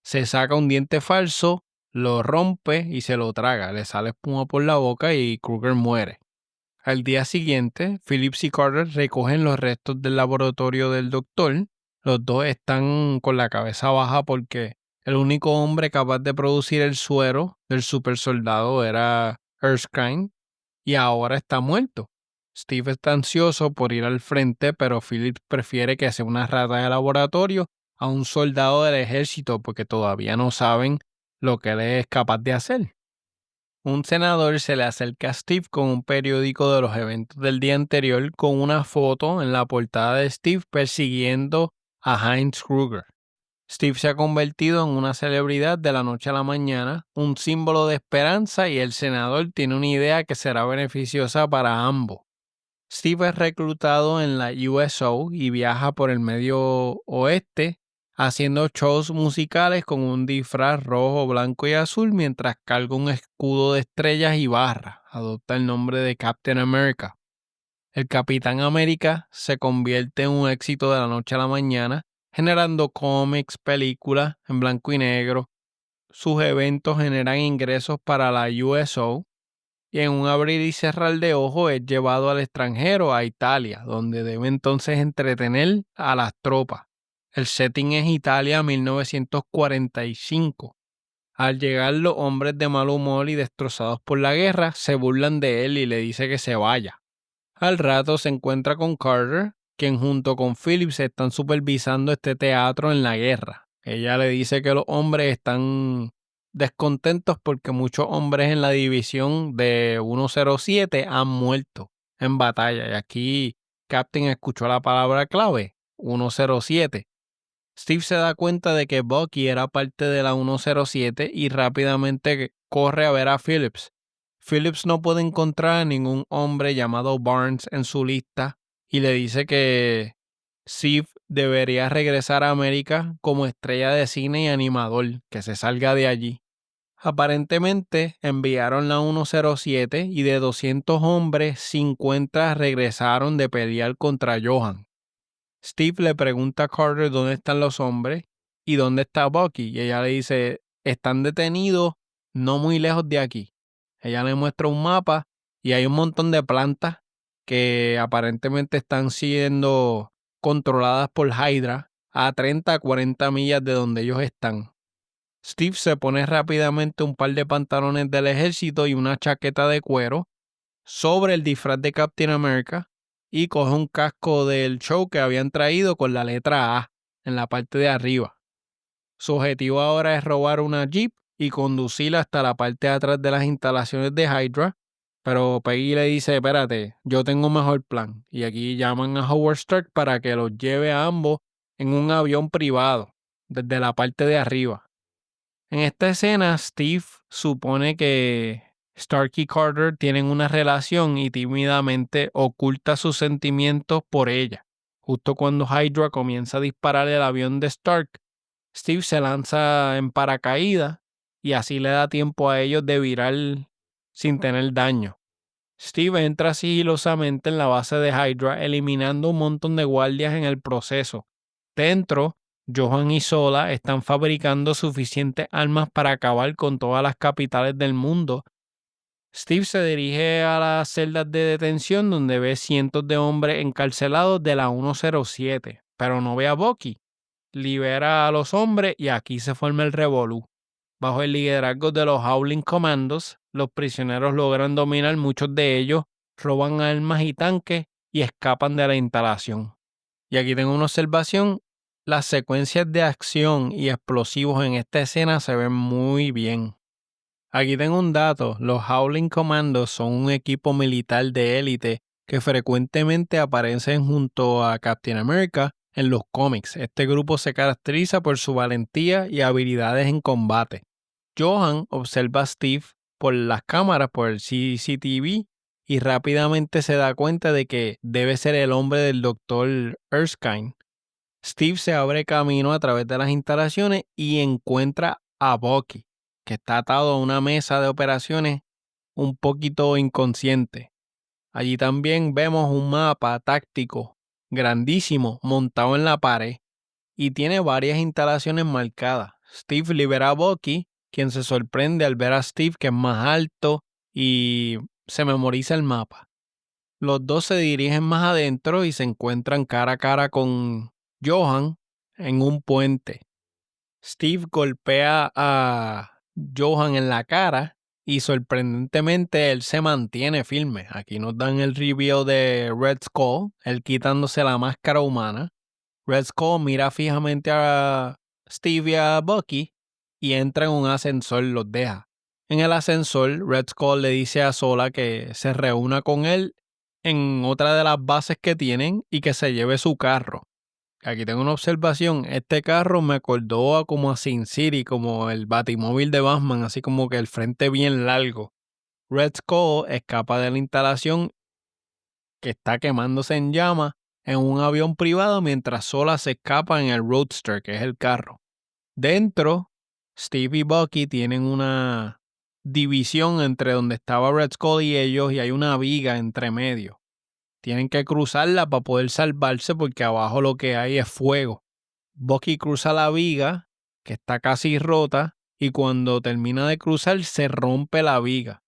Se saca un diente falso, lo rompe y se lo traga. Le sale espuma por la boca y Kruger muere. Al día siguiente, Phillips y Carter recogen los restos del laboratorio del doctor. Los dos están con la cabeza baja porque el único hombre capaz de producir el suero del supersoldado era Erskine y ahora está muerto. Steve está ansioso por ir al frente, pero Phillips prefiere que sea una rata de laboratorio a un soldado del ejército porque todavía no saben lo que él es capaz de hacer. Un senador se le acerca a Steve con un periódico de los eventos del día anterior con una foto en la portada de Steve persiguiendo a Heinz Kruger. Steve se ha convertido en una celebridad de la noche a la mañana, un símbolo de esperanza, y el senador tiene una idea que será beneficiosa para ambos. Steve es reclutado en la USO y viaja por el medio oeste haciendo shows musicales con un disfraz rojo, blanco y azul mientras carga un escudo de estrellas y barras. Adopta el nombre de Captain America. El Capitán América se convierte en un éxito de la noche a la mañana, generando cómics, películas en blanco y negro. Sus eventos generan ingresos para la USO y en un abrir y cerrar de ojos es llevado al extranjero, a Italia, donde debe entonces entretener a las tropas. El setting es Italia 1945. Al llegar los hombres de mal humor y destrozados por la guerra se burlan de él y le dice que se vaya. Al rato se encuentra con Carter, quien junto con Phillips están supervisando este teatro en la guerra. Ella le dice que los hombres están descontentos porque muchos hombres en la división de 107 han muerto en batalla. Y aquí Captain escuchó la palabra clave, 107. Steve se da cuenta de que Bucky era parte de la 107 y rápidamente corre a ver a Phillips. Phillips no puede encontrar a ningún hombre llamado Barnes en su lista y le dice que Steve debería regresar a América como estrella de cine y animador, que se salga de allí. Aparentemente enviaron la 107 y de 200 hombres, 50 regresaron de pelear contra Johan. Steve le pregunta a Carter dónde están los hombres y dónde está Bucky. Y ella le dice, están detenidos no muy lejos de aquí. Ella le muestra un mapa y hay un montón de plantas que aparentemente están siendo controladas por Hydra a 30 a 40 millas de donde ellos están. Steve se pone rápidamente un par de pantalones del ejército y una chaqueta de cuero sobre el disfraz de Captain America y coge un casco del show que habían traído con la letra A en la parte de arriba. Su objetivo ahora es robar una Jeep y conducirla hasta la parte de atrás de las instalaciones de Hydra, pero Peggy le dice, espérate, yo tengo un mejor plan. Y aquí llaman a Howard Stark para que los lleve a ambos en un avión privado, desde la parte de arriba. En esta escena, Steve supone que Stark y Carter tienen una relación y tímidamente oculta sus sentimientos por ella. Justo cuando Hydra comienza a disparar el avión de Stark, Steve se lanza en paracaídas y así le da tiempo a ellos de virar sin tener daño. Steve entra sigilosamente en la base de Hydra, eliminando un montón de guardias en el proceso. Dentro, Johan y Sola están fabricando suficientes armas para acabar con todas las capitales del mundo. Steve se dirige a las celdas de detención donde ve cientos de hombres encarcelados de la 107, pero no ve a Bucky. Libera a los hombres y aquí se forma el revolú. Bajo el liderazgo de los Howling Commandos, los prisioneros logran dominar muchos de ellos, roban armas y tanques y escapan de la instalación. Y aquí tengo una observación. Las secuencias de acción y explosivos en esta escena se ven muy bien. Aquí tengo un dato. Los Howling Commandos son un equipo militar de élite que frecuentemente aparecen junto a Captain America en los cómics. Este grupo se caracteriza por su valentía y habilidades en combate. Johan observa a Steve por las cámaras, por el CCTV, y rápidamente se da cuenta de que debe ser el hombre del Dr. Erskine. Steve se abre camino a través de las instalaciones y encuentra a Bucky, que está atado a una mesa de operaciones un poquito inconsciente. Allí también vemos un mapa táctico grandísimo montado en la pared y tiene varias instalaciones marcadas. Steve libera a Bucky, quien se sorprende al ver a Steve que es más alto y se memoriza el mapa. Los dos se dirigen más adentro y se encuentran cara a cara con Johan en un puente. Steve golpea a Johan en la cara y sorprendentemente él se mantiene firme. Aquí nos dan el reveal de Red Skull, él quitándose la máscara humana. Red Skull mira fijamente a Steve y a Bucky y entra en un ascensor, los deja. En el ascensor, Red Skull le dice a Sola que se reúna con él en otra de las bases que tienen y que se lleve su carro. Aquí tengo una observación. Este carro me acordó a como a Sin City, como el Batimóvil de Batman, así como que el frente bien largo. Red Skull escapa de la instalación que está quemándose en llamas en un avión privado mientras Sola se escapa en el Roadster, que es el carro. Dentro, Steve y Bucky tienen una división entre donde estaba Red Skull y ellos y hay una viga entre medio. Tienen que cruzarla para poder salvarse porque abajo lo que hay es fuego. Bucky cruza la viga, que está casi rota, y cuando termina de cruzar se rompe la viga.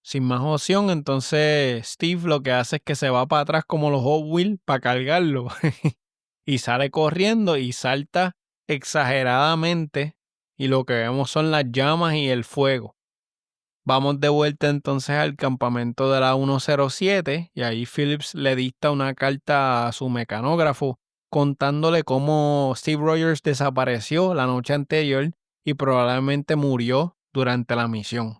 Sin más opción, entonces Steve lo que hace es que se va para atrás como los Hot Wheels para cargarlo y sale corriendo y salta exageradamente y lo que vemos son las llamas y el fuego. Vamos de vuelta entonces al campamento de la 107 y ahí Phillips le dicta una carta a su mecanógrafo contándole cómo Steve Rogers desapareció la noche anterior y probablemente murió durante la misión.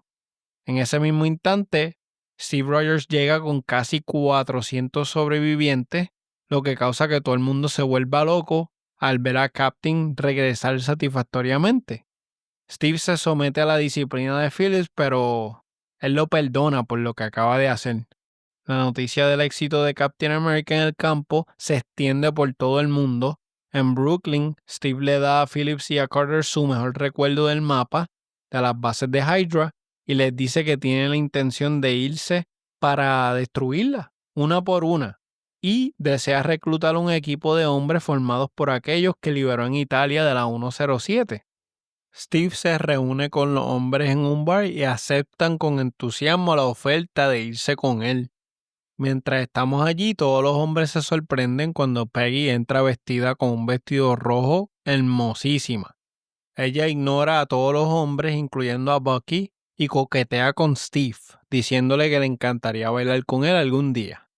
En ese mismo instante, Steve Rogers llega con casi 400 sobrevivientes, lo que causa que todo el mundo se vuelva loco al ver a Captain regresar satisfactoriamente. Steve se somete a la disciplina de Phillips, pero él lo perdona por lo que acaba de hacer. La noticia del éxito de Captain America en el campo se extiende por todo el mundo. En Brooklyn, Steve le da a Phillips y a Carter su mejor recuerdo del mapa de las bases de Hydra y les dice que tiene la intención de irse para destruirla, una por una, y desea reclutar un equipo de hombres formados por aquellos que liberó en Italia de la 107. Steve se reúne con los hombres en un bar y aceptan con entusiasmo la oferta de irse con él. Mientras estamos allí, todos los hombres se sorprenden cuando Peggy entra vestida con un vestido rojo hermosísima. Ella ignora a todos los hombres, incluyendo a Bucky, y coquetea con Steve, diciéndole que le encantaría bailar con él algún día.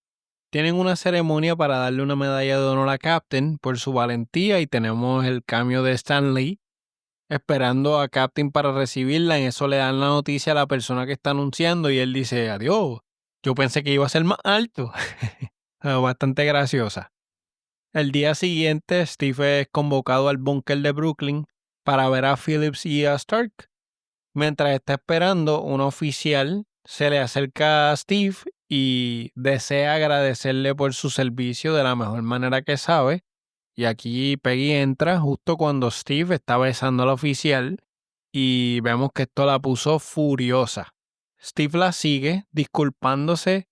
Tienen una ceremonia para darle una medalla de honor a Captain por su valentía y tenemos el cambio de Stan Lee esperando a Captain para recibirla. En eso le dan la noticia a la persona que está anunciando y él dice, adiós, yo pensé que iba a ser más alto. Bastante graciosa. El día siguiente, Steve es convocado al búnker de Brooklyn para ver a Phillips y a Stark. Mientras está esperando, un oficial se le acerca a Steve y desea agradecerle por su servicio de la mejor manera que sabe. Y aquí Peggy entra justo cuando Steve está besando al oficial y vemos que esto la puso furiosa. Steve la sigue disculpándose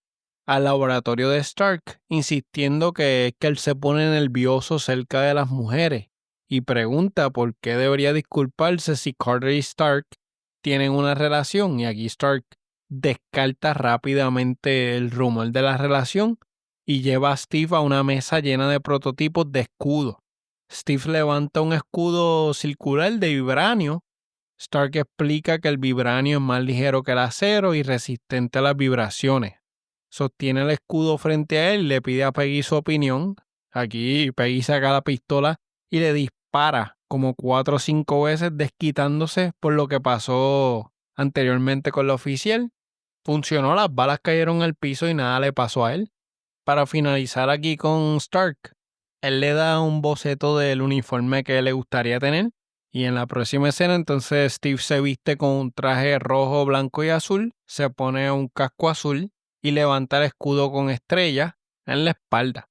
al laboratorio de Stark, insistiendo que es que él se pone nervioso cerca de las mujeres y pregunta por qué debería disculparse si Carter y Stark tienen una relación y aquí Stark descarta rápidamente el rumor de la relación y lleva a Steve a una mesa llena de prototipos de escudos. Steve levanta un escudo circular de vibranio. Stark explica que el vibranio es más ligero que el acero y resistente a las vibraciones. Sostiene el escudo frente a él y le pide a Peggy su opinión. Aquí Peggy saca la pistola y le dispara como 4 o 5 veces desquitándose por lo que pasó anteriormente con el oficial. Funcionó, las balas cayeron al piso y nada le pasó a él. Para finalizar aquí con Stark, él le da un boceto del uniforme que le gustaría tener y en la próxima escena entonces Steve se viste con un traje rojo, blanco y azul, se pone un casco azul y levanta el escudo con estrellas en la espalda.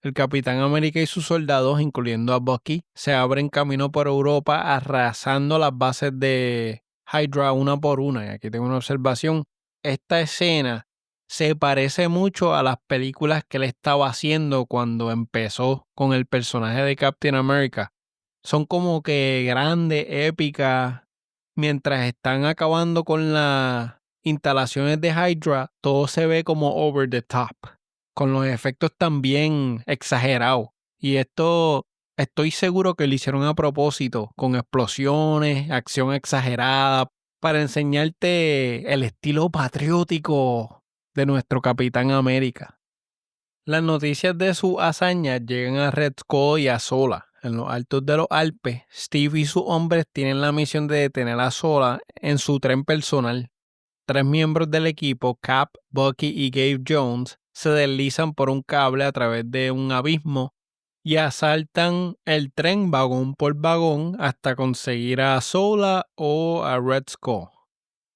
El Capitán América y sus soldados, incluyendo a Bucky, se abren camino por Europa arrasando las bases de Hydra una por una. Y aquí tengo una observación. Esta escena se parece mucho a las películas que él estaba haciendo cuando empezó con el personaje de Captain America. Son como que grandes, épicas. Mientras están acabando con las instalaciones de Hydra, todo se ve como over the top. con los efectos también exagerados. Y esto estoy seguro que lo hicieron a propósito, con explosiones, acción exagerada, para enseñarte el estilo patriótico de nuestro Capitán América. Las noticias de su hazaña llegan a Red Skull y a Sola. En los altos de los Alpes, Steve y sus hombres tienen la misión de detener a Sola en su tren personal. 3 miembros del equipo, Cap, Bucky y Gabe Jones, se deslizan por un cable a través de un abismo y asaltan el tren vagón por vagón hasta conseguir a Sola o a Red Skull.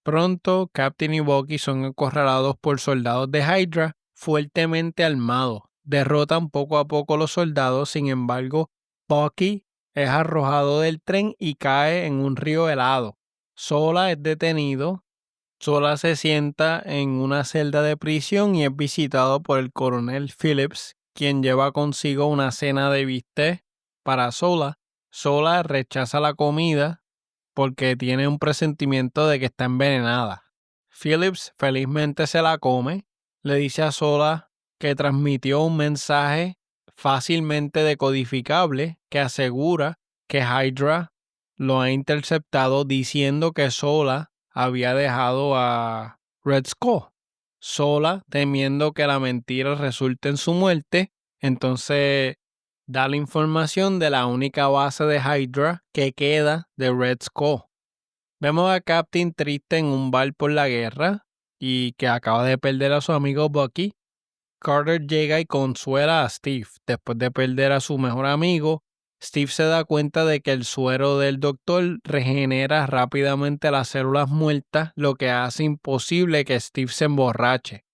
Pronto, Captain y Bucky son acorralados por soldados de Hydra fuertemente armados. Derrotan poco a poco los soldados, sin embargo, Bucky es arrojado del tren y cae en un río helado. Sola es detenido. Sola se sienta en una celda de prisión y es visitado por el coronel Phillips, quien lleva consigo una cena de bistec para Sola. Sola rechaza la comida porque tiene un presentimiento de que está envenenada. Phillips felizmente se la come, le dice a Sola que transmitió un mensaje fácilmente decodificable que asegura que Hydra lo ha interceptado diciendo que Sola había dejado a Red Skull. Sola, temiendo que la mentira resulte en su muerte, entonces da la información de la única base de Hydra que queda de Red Skull. Vemos a Captain triste en un bar por la guerra y que acaba de perder a su amigo Bucky. Carter llega y consuela a Steve. Después de perder a su mejor amigo, Steve se da cuenta de que el suero del doctor regenera rápidamente las células muertas, lo que hace imposible que Steve se emborrache.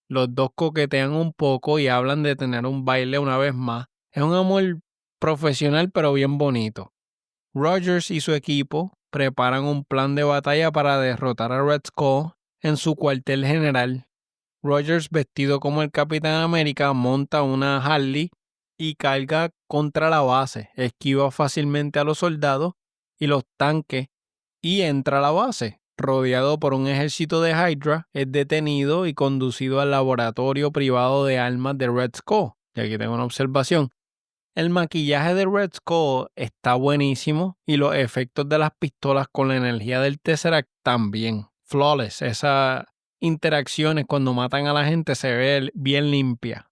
Los dos coquetean un poco y hablan de tener un baile una vez más. Es un amor profesional pero bien bonito. Rogers y su equipo preparan un plan de batalla para derrotar a Red Skull en su cuartel general. Rogers, vestido como el Capitán América, monta una Harley y carga contra la base, esquiva fácilmente a los soldados y los tanques y entra a la base. Rodeado por un ejército de Hydra, es detenido y conducido al laboratorio privado de armas de Red Skull. Y aquí tengo una observación. El maquillaje de Red Skull está buenísimo y los efectos de las pistolas con la energía del Tesseract también. Flawless. Esas interacciones cuando matan a la gente se ve bien limpia.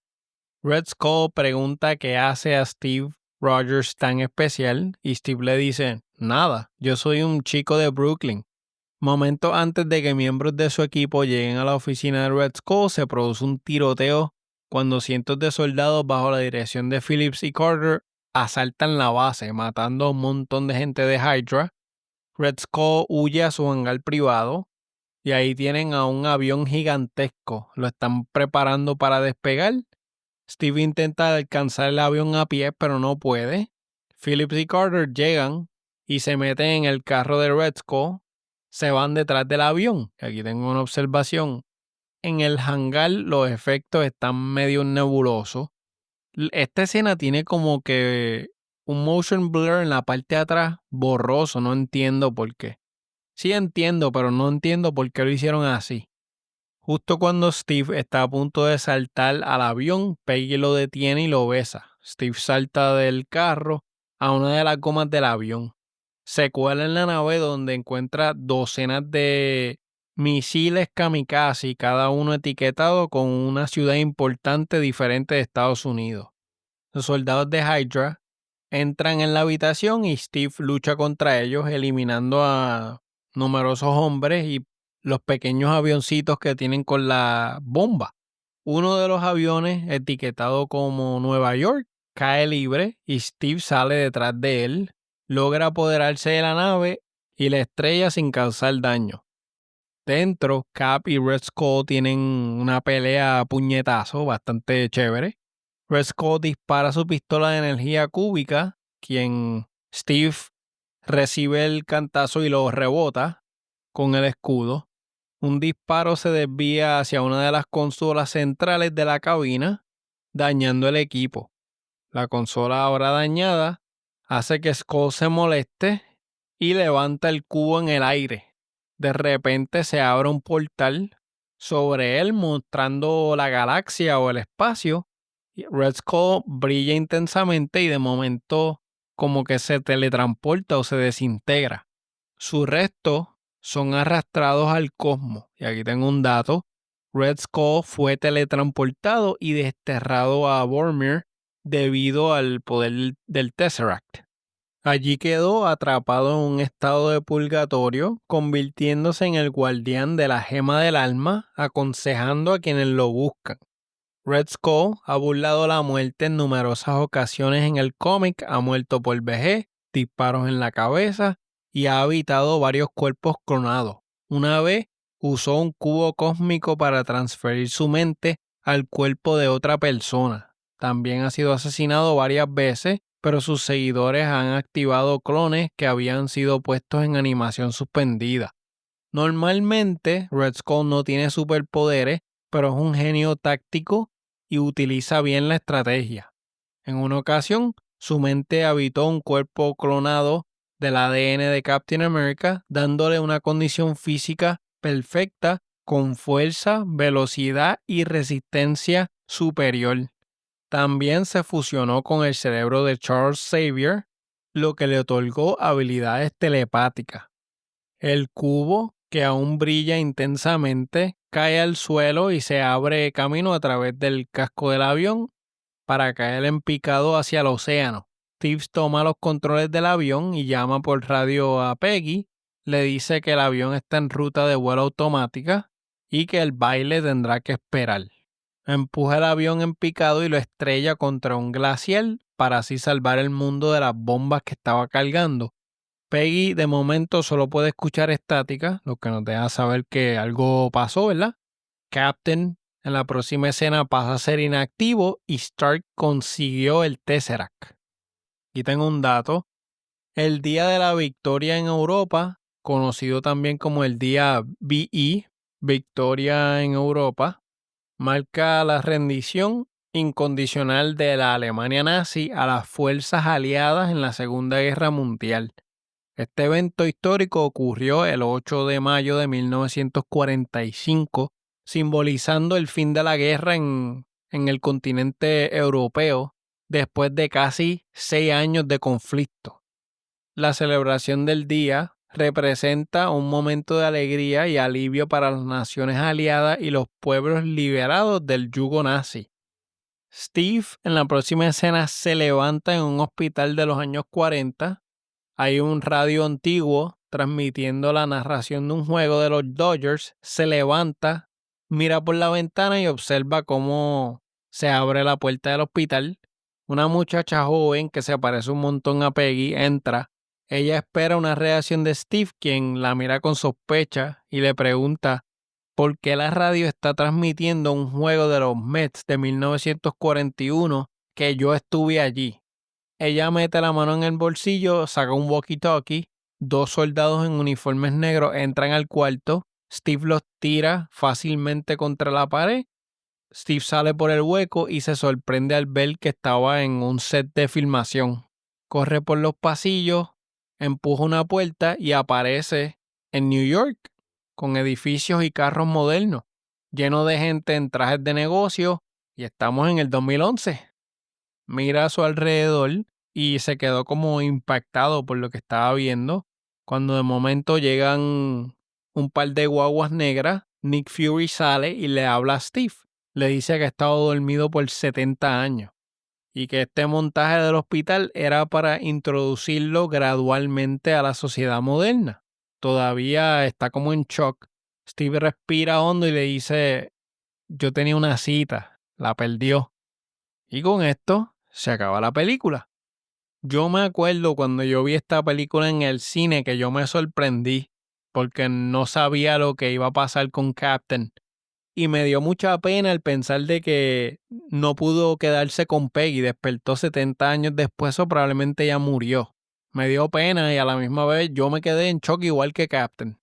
Red Skull pregunta qué hace a Steve Rogers tan especial y Steve le dice, nada, yo soy un chico de Brooklyn. Momentos antes de que miembros de su equipo lleguen a la oficina de Red Skull, se produce un tiroteo cuando cientos de soldados bajo la dirección de Phillips y Carter asaltan la base, matando a un montón de gente de Hydra. Red Skull huye a su hangar privado y ahí tienen a un avión gigantesco. Lo están preparando para despegar. Steve intenta alcanzar el avión a pie, pero no puede. Phillips y Carter llegan y se meten en el carro de Red Skull. Se van detrás del avión. Aquí tengo una observación. En el hangar los efectos están medio nebulosos. Esta escena tiene como que un motion blur en la parte de atrás borroso. No entiendo por qué. Sí entiendo, pero no entiendo por qué lo hicieron así. Justo cuando Steve está a punto de saltar al avión, Peggy lo detiene y lo besa. Steve salta del carro a una de las gomas del avión. Se cuela en la nave donde encuentra docenas de misiles kamikaze, cada uno etiquetado con una ciudad importante diferente de Estados Unidos. Los soldados de Hydra entran en la habitación y Steve lucha contra ellos, eliminando a numerosos hombres y los pequeños avioncitos que tienen con la bomba. Uno de los aviones, etiquetado como Nueva York, cae libre y Steve sale detrás de él, logra apoderarse de la nave y la estrella sin causar daño. Dentro, Cap y Red Skull tienen una pelea a puñetazo bastante chévere. Red Skull dispara su pistola de energía cúbica, quien Steve recibe el cantazo y lo rebota con el escudo. Un disparo se desvía hacia una de las consolas centrales de la cabina, dañando el equipo. La consola ahora dañada hace que Skull se moleste y levanta el cubo en el aire. De repente se abre un portal, sobre él mostrando la galaxia o el espacio. Y Red Skull brilla intensamente y de momento como que se teletransporta o se desintegra. Sus restos son arrastrados al cosmos. Y aquí tengo un dato. Red Skull fue teletransportado y desterrado a Vormir debido al poder del Tesseract. Allí quedó atrapado en un estado de purgatorio, convirtiéndose en el guardián de la gema del alma, aconsejando a quienes lo buscan. Red Skull ha burlado la muerte en numerosas ocasiones en el cómic, ha muerto por vejez, disparos en la cabeza y ha habitado varios cuerpos clonados. Una vez usó un cubo cósmico para transferir su mente al cuerpo de otra persona. También ha sido asesinado varias veces, pero sus seguidores han activado clones que habían sido puestos en animación suspendida. Normalmente, Red Skull no tiene superpoderes, pero es un genio táctico y utiliza bien la estrategia. En una ocasión, su mente habitó un cuerpo clonado del ADN de Captain America, dándole una condición física perfecta con fuerza, velocidad y resistencia superior. También se fusionó con el cerebro de Charles Xavier, lo que le otorgó habilidades telepáticas. El cubo, que aún brilla intensamente, cae al suelo y se abre camino a través del casco del avión para caer en picado hacia el océano. Steve toma los controles del avión y llama por radio a Peggy. Le dice que el avión está en ruta de vuelo automática y que el baile tendrá que esperar. Empuja el avión en picado y lo estrella contra un glaciar para así salvar el mundo de las bombas que estaba cargando. Peggy de momento solo puede escuchar estática, lo que nos deja saber que algo pasó, ¿verdad? Captain en la próxima escena pasa a ser inactivo y Stark consiguió el Tesseract. Y tengo un dato. El Día de la Victoria en Europa, conocido también como el Día VE, Victoria en Europa, marca la rendición incondicional de la Alemania nazi a las fuerzas aliadas en la Segunda Guerra Mundial. Este evento histórico ocurrió el 8 de mayo de 1945, simbolizando el fin de la guerra en el continente europeo después de casi 6 años de conflicto. La celebración del día representa un momento de alegría y alivio para las naciones aliadas y los pueblos liberados del yugo nazi. Steve en la próxima escena se levanta en un hospital de los años 40. Hay un radio antiguo transmitiendo la narración de un juego de los Dodgers. Se levanta, mira por la ventana y observa cómo se abre la puerta del hospital. Una muchacha joven que se parece un montón a Peggy entra. Ella espera una reacción de Steve, quien la mira con sospecha y le pregunta por qué la radio está transmitiendo un juego de los Mets de 1941 que yo estuve allí. Ella mete la mano en el bolsillo, saca un walkie-talkie. 2 soldados en uniformes negros entran al cuarto. Steve los tira fácilmente contra la pared. Steve sale por el hueco y se sorprende al ver que estaba en un set de filmación. Corre por los pasillos, empuja una puerta y aparece en New York, con edificios y carros modernos, lleno de gente en trajes de negocio, y estamos en el 2011. Mira a su alrededor y se quedó como impactado por lo que estaba viendo, cuando de momento llegan un par de guaguas negras. Nick Fury sale y le habla a Steve. Le dice que ha estado dormido por 70 años y que este montaje del hospital era para introducirlo gradualmente a la sociedad moderna. Todavía está como en shock. Steve respira hondo y le dice: yo tenía una cita, la perdió. Y con esto se acaba la película. Yo me acuerdo cuando yo vi esta película en el cine que yo me sorprendí porque no sabía lo que iba a pasar con Captain. Y me dio mucha pena el pensar de que no pudo quedarse con Peggy, despertó 70 años después o probablemente ya murió. Me dio pena y a la misma vez yo me quedé en shock igual que Captain.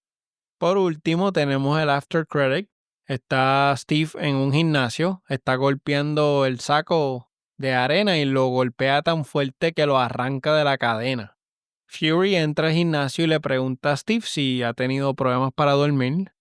Por último tenemos el after credit. Está Steve en un gimnasio, está golpeando el saco de arena y lo golpea tan fuerte que lo arranca de la cadena. Fury entra al gimnasio y le pregunta a Steve si ha tenido problemas para dormir.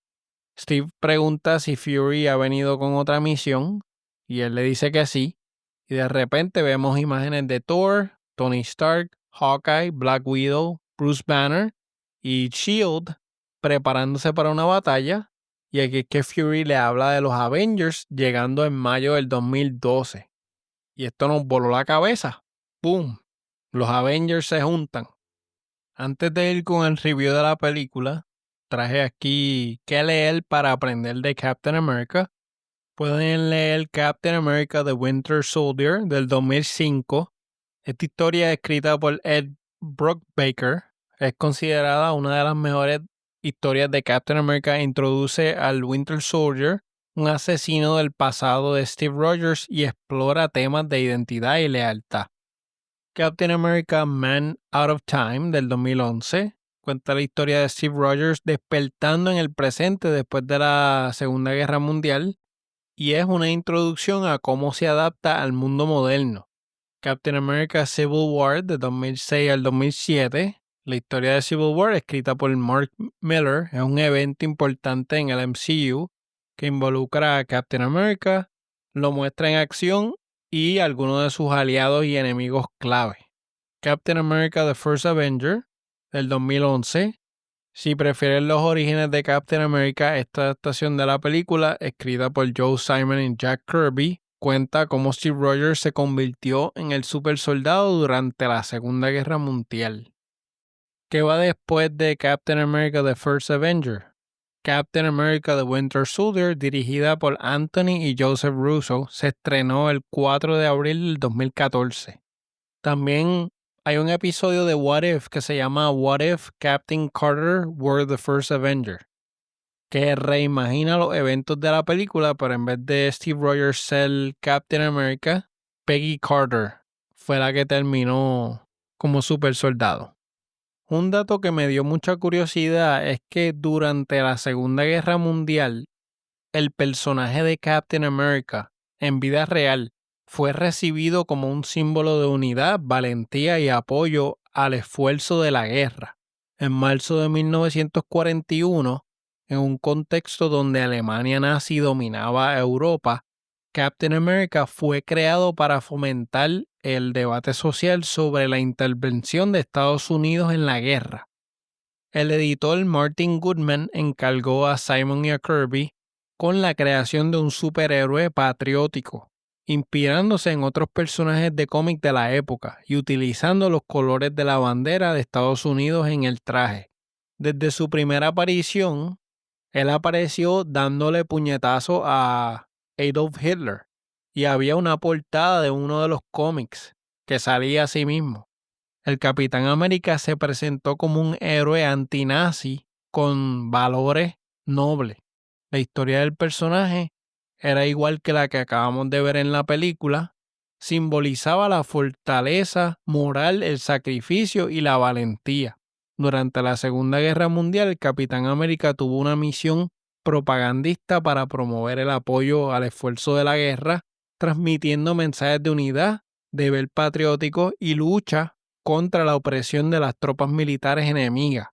Steve pregunta si Fury ha venido con otra misión y él le dice que sí. Y de repente vemos imágenes de Thor, Tony Stark, Hawkeye, Black Widow, Bruce Banner y Shield preparándose para una batalla. Y aquí es que Fury le habla de los Avengers llegando en mayo del 2012. Y esto nos voló la cabeza. ¡Boom! Los Avengers se juntan. Antes de ir con el review de la película, traje aquí qué leer para aprender de Captain America. Pueden leer Captain America The Winter Soldier del 2005. Esta historia escrita por Ed Brubaker es considerada una de las mejores historias de Captain America. Introduce al Winter Soldier, un asesino del pasado de Steve Rogers, y explora temas de identidad y lealtad. Captain America Man Out of Time del 2011 cuenta la historia de Steve Rogers despertando en el presente después de la Segunda Guerra Mundial y es una introducción a cómo se adapta al mundo moderno. Captain America Civil War de 2006 al 2007. La historia de Civil War, escrita por Mark Miller, es un evento importante en el MCU que involucra a Captain America, lo muestra en acción y algunos de sus aliados y enemigos clave. Captain America The First Avenger del 2011. Si prefieren los orígenes de Captain America, esta adaptación de la película, escrita por Joe Simon y Jack Kirby, cuenta cómo Steve Rogers se convirtió en el super soldado durante la Segunda Guerra Mundial. ¿Qué va después de Captain America The First Avenger? Captain America The Winter Soldier, dirigida por Anthony y Joseph Russo, se estrenó el 4 de abril del 2014. También hay un episodio de What If que se llama What If Captain Carter Were the First Avenger, que reimagina los eventos de la película, pero en vez de Steve Rogers ser Captain America, Peggy Carter fue la que terminó como super soldado. Un dato que me dio mucha curiosidad es que durante la Segunda Guerra Mundial, el personaje de Captain America en vida real fue recibido como un símbolo de unidad, valentía y apoyo al esfuerzo de la guerra. En marzo de 1941, en un contexto donde Alemania nazi dominaba a Europa, Captain America fue creado para fomentar el debate social sobre la intervención de Estados Unidos en la guerra. El editor Martin Goodman encargó a Simon y a Kirby con la creación de un superhéroe patriótico, inspirándose en otros personajes de cómic de la época y utilizando los colores de la bandera de Estados Unidos en el traje. Desde su primera aparición, él apareció dándole puñetazo a Adolf Hitler y había una portada de uno de los cómics que salía a sí mismo. El Capitán América se presentó como un héroe antinazi con valores nobles. La historia del personaje era igual que la que acabamos de ver en la película, simbolizaba la fortaleza moral, el sacrificio y la valentía. Durante la Segunda Guerra Mundial, el Capitán América tuvo una misión propagandista para promover el apoyo al esfuerzo de la guerra, transmitiendo mensajes de unidad, deber patriótico y lucha contra la opresión de las tropas militares enemigas.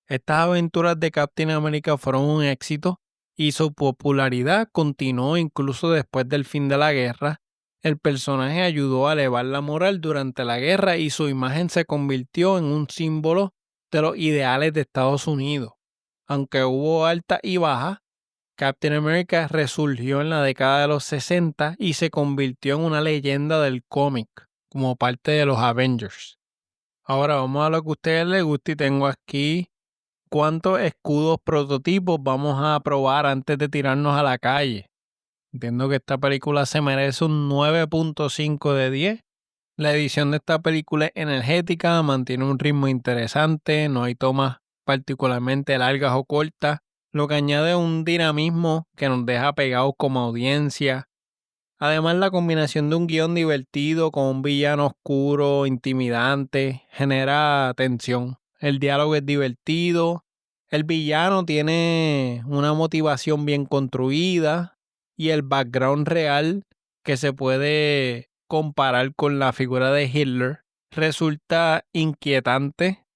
Estas aventuras de Captain America fueron un éxito y su popularidad continuó incluso después del fin de la guerra. El personaje ayudó a elevar la moral durante la guerra y su imagen se convirtió en un símbolo de los ideales de Estados Unidos. Aunque hubo altas y bajas, Captain America resurgió en la década de los 60 y se convirtió en una leyenda del cómic como parte de los Avengers. Ahora vamos a lo que a ustedes les gusta y tengo aquí cuántos escudos prototipos vamos a probar antes de tirarnos a la calle. Entiendo que esta película se merece un 9.5 de 10. La edición de esta película es energética, mantiene un ritmo interesante, no hay tomas particularmente largas o cortas, lo que añade un dinamismo que nos deja pegados como audiencia. Además, la combinación de un guión divertido con un villano oscuro, intimidante, genera tensión. El diálogo es divertido, el villano tiene una motivación bien construida y el background real que se puede comparar con la figura de Hitler resulta inquietante.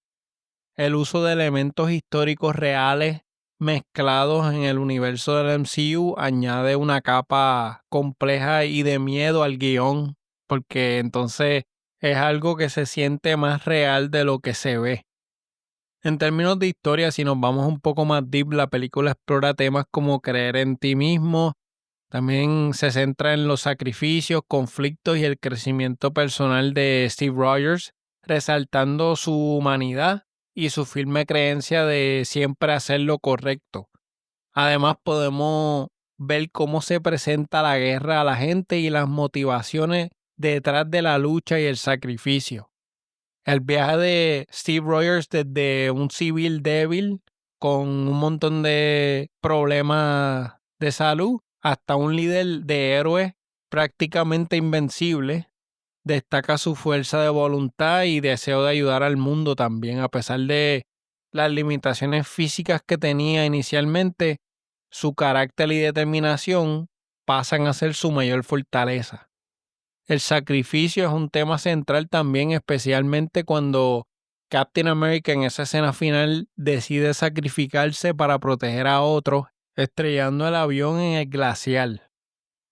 El uso de elementos históricos reales mezclados en el universo del MCU añade una capa compleja y de miedo al guión, porque entonces es algo que se siente más real de lo que se ve. En términos de historia, si nos vamos un poco más deep, la película explora temas como creer en ti mismo, también se centra en los sacrificios, conflictos y el crecimiento personal de Steve Rogers, resaltando su humanidad y su firme creencia de siempre hacer lo correcto. Además, podemos ver cómo se presenta la guerra a la gente y las motivaciones detrás de la lucha y el sacrificio. El viaje de Steve Rogers desde un civil débil con un montón de problemas de salud hasta un líder de héroe prácticamente invencible, destaca su fuerza de voluntad y deseo de ayudar al mundo también, a pesar de las limitaciones físicas que tenía inicialmente, su carácter y determinación pasan a ser su mayor fortaleza. El sacrificio es un tema central también, especialmente cuando Captain America en esa escena final decide sacrificarse para proteger a otros, estrellando el avión en el glacial.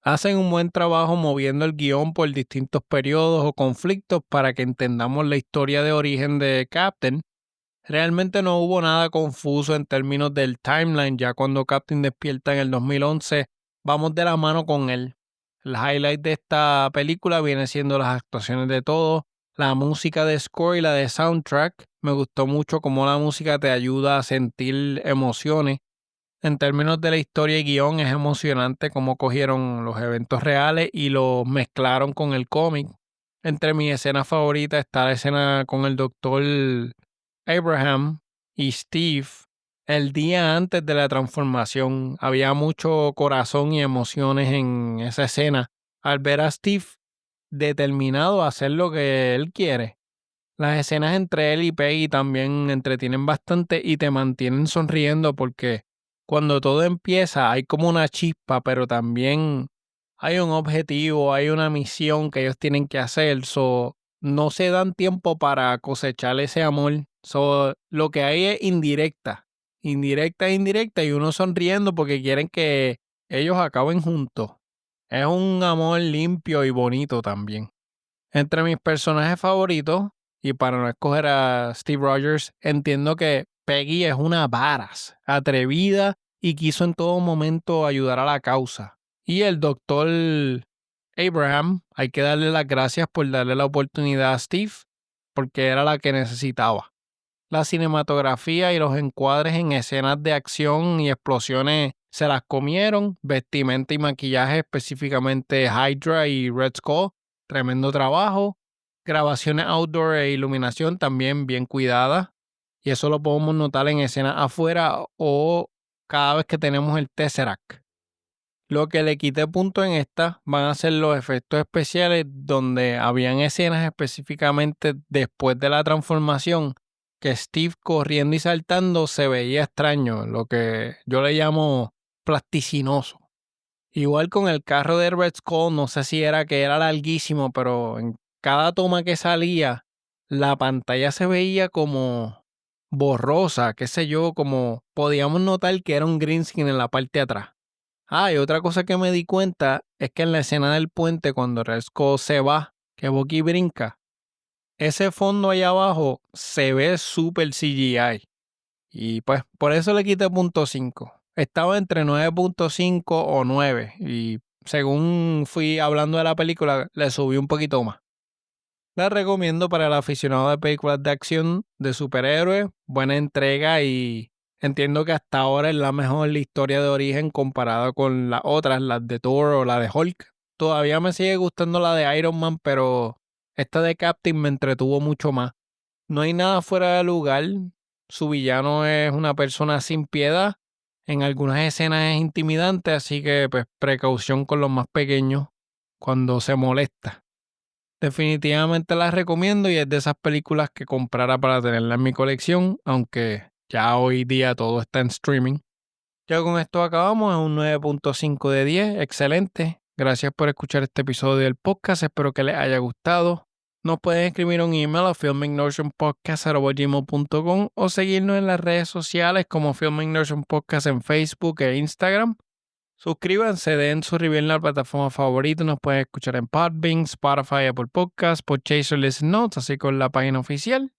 Hacen un buen trabajo moviendo el guión por distintos periodos o conflictos para que entendamos la historia de origen de Captain. Realmente no hubo nada confuso en términos del timeline, ya cuando Captain despierta en el 2011, vamos de la mano con él. El highlight de esta película viene siendo las actuaciones de todos, la música de score y la de soundtrack. Me gustó mucho cómo la música te ayuda a sentir emociones. En términos de la historia y guión, es emocionante cómo cogieron los eventos reales y los mezclaron con el cómic. Entre mis escenas favoritas está la escena con el doctor Abraham y Steve. El día antes de la transformación había mucho corazón y emociones en esa escena al ver a Steve determinado a hacer lo que él quiere. Las escenas entre él y Peggy también entretienen bastante y te mantienen sonriendo porque cuando todo empieza hay como una chispa, pero también hay un objetivo, hay una misión que ellos tienen que hacer. No se dan tiempo para cosechar ese amor. Lo que hay es indirecta, y uno sonriendo porque quieren que ellos acaben juntos. Es un amor limpio y bonito también. Entre mis personajes favoritos, y para no escoger a Steve Rogers, entiendo que Peggy es una varas, atrevida y quiso en todo momento ayudar a la causa. Y el doctor Abraham, hay que darle las gracias por darle la oportunidad a Steve, porque era la que necesitaba. La cinematografía y los encuadres en escenas de acción y explosiones se las comieron, vestimenta y maquillaje, específicamente Hydra y Red Skull, tremendo trabajo. Grabaciones outdoor e iluminación también bien cuidadas. Y eso lo podemos notar en escenas afuera o cada vez que tenemos el Tesseract. Lo que le quité punto en esta van a ser los efectos especiales donde habían escenas específicamente después de la transformación que Steve corriendo y saltando se veía extraño, lo que yo le llamo plasticinoso. Igual con el carro de Red Skull, no sé si era que era larguísimo, pero en cada toma que salía, la pantalla se veía como borrosa, qué sé yo, como podíamos notar que era un green screen en la parte de atrás. Y otra cosa que me di cuenta es que en la escena del puente, cuando Red Skull se va, que Bucky brinca, ese fondo ahí abajo se ve súper CGI. Y pues por eso le quité punto 5. Estaba entre 9.5 o 9. Y según fui hablando de la película, le subí un poquito más. La recomiendo para el aficionado de películas de acción de superhéroes. Buena entrega y entiendo que hasta ahora es la mejor la historia de origen comparada con las otras, las de Thor o la de Hulk. Todavía me sigue gustando la de Iron Man, pero esta de Captain me entretuvo mucho más. No hay nada fuera de lugar. Su villano es una persona sin piedad. En algunas escenas es intimidante, así que pues precaución con los más pequeños cuando se molesta. Definitivamente la recomiendo y es de esas películas que comprara para tenerla en mi colección, aunque ya hoy día todo está en streaming. Ya con esto acabamos, es un 9.5 de 10, excelente. Gracias por escuchar este episodio del podcast, espero que les haya gustado. Nos pueden escribir un email a filmicnotionpodcast@gmail.com o seguirnos en las redes sociales como Filmic Notion Podcast en Facebook e Instagram. Suscríbanse, den su review en la plataforma favorita. Nos pueden escuchar en Podbean, Spotify, Apple Podcasts, Podchaser, Listen Notes, así como la página oficial.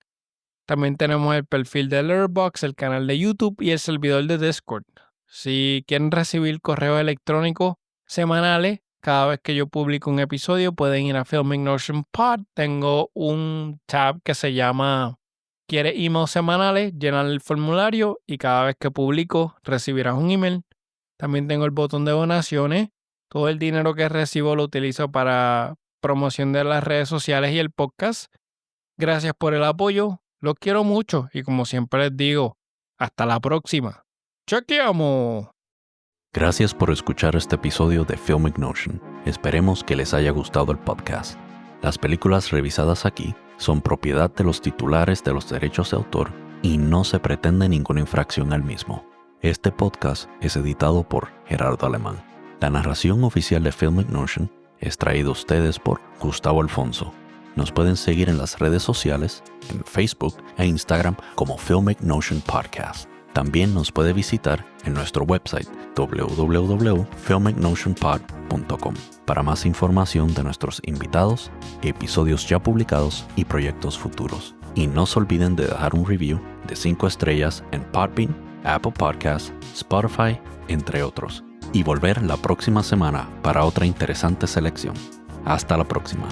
También tenemos el perfil de Letterboxd, el canal de YouTube y el servidor de Discord. Si quieren recibir correos electrónicos semanales, cada vez que yo publico un episodio, pueden ir a Filmic Notion Pod. Tengo un tab que se llama ¿Quieres emails semanales? Llenar el formulario y cada vez que publico recibirás un email. También tengo el botón de donaciones. Todo el dinero que recibo lo utilizo para promoción de las redes sociales y el podcast. Gracias por el apoyo. Los quiero mucho y como siempre les digo, hasta la próxima. ¡Chequeamos! Gracias por escuchar este episodio de Filmic Notion. Esperemos que les haya gustado el podcast. Las películas revisadas aquí son propiedad de los titulares de los derechos de autor y no se pretende ninguna infracción al mismo. Este podcast es editado por Gerardo Alemán. La narración oficial de Filmic Notion es traída a ustedes por Gustavo Alfonso. Nos pueden seguir en las redes sociales, en Facebook e Instagram como Filmic Notion Podcast. También nos puede visitar en nuestro website www.filmicnotionpod.com para más información de nuestros invitados, episodios ya publicados y proyectos futuros. Y no se olviden de dejar un review de 5 estrellas en Podbean, Apple Podcasts, Spotify, entre otros. Y volver la próxima semana para otra interesante selección. Hasta la próxima.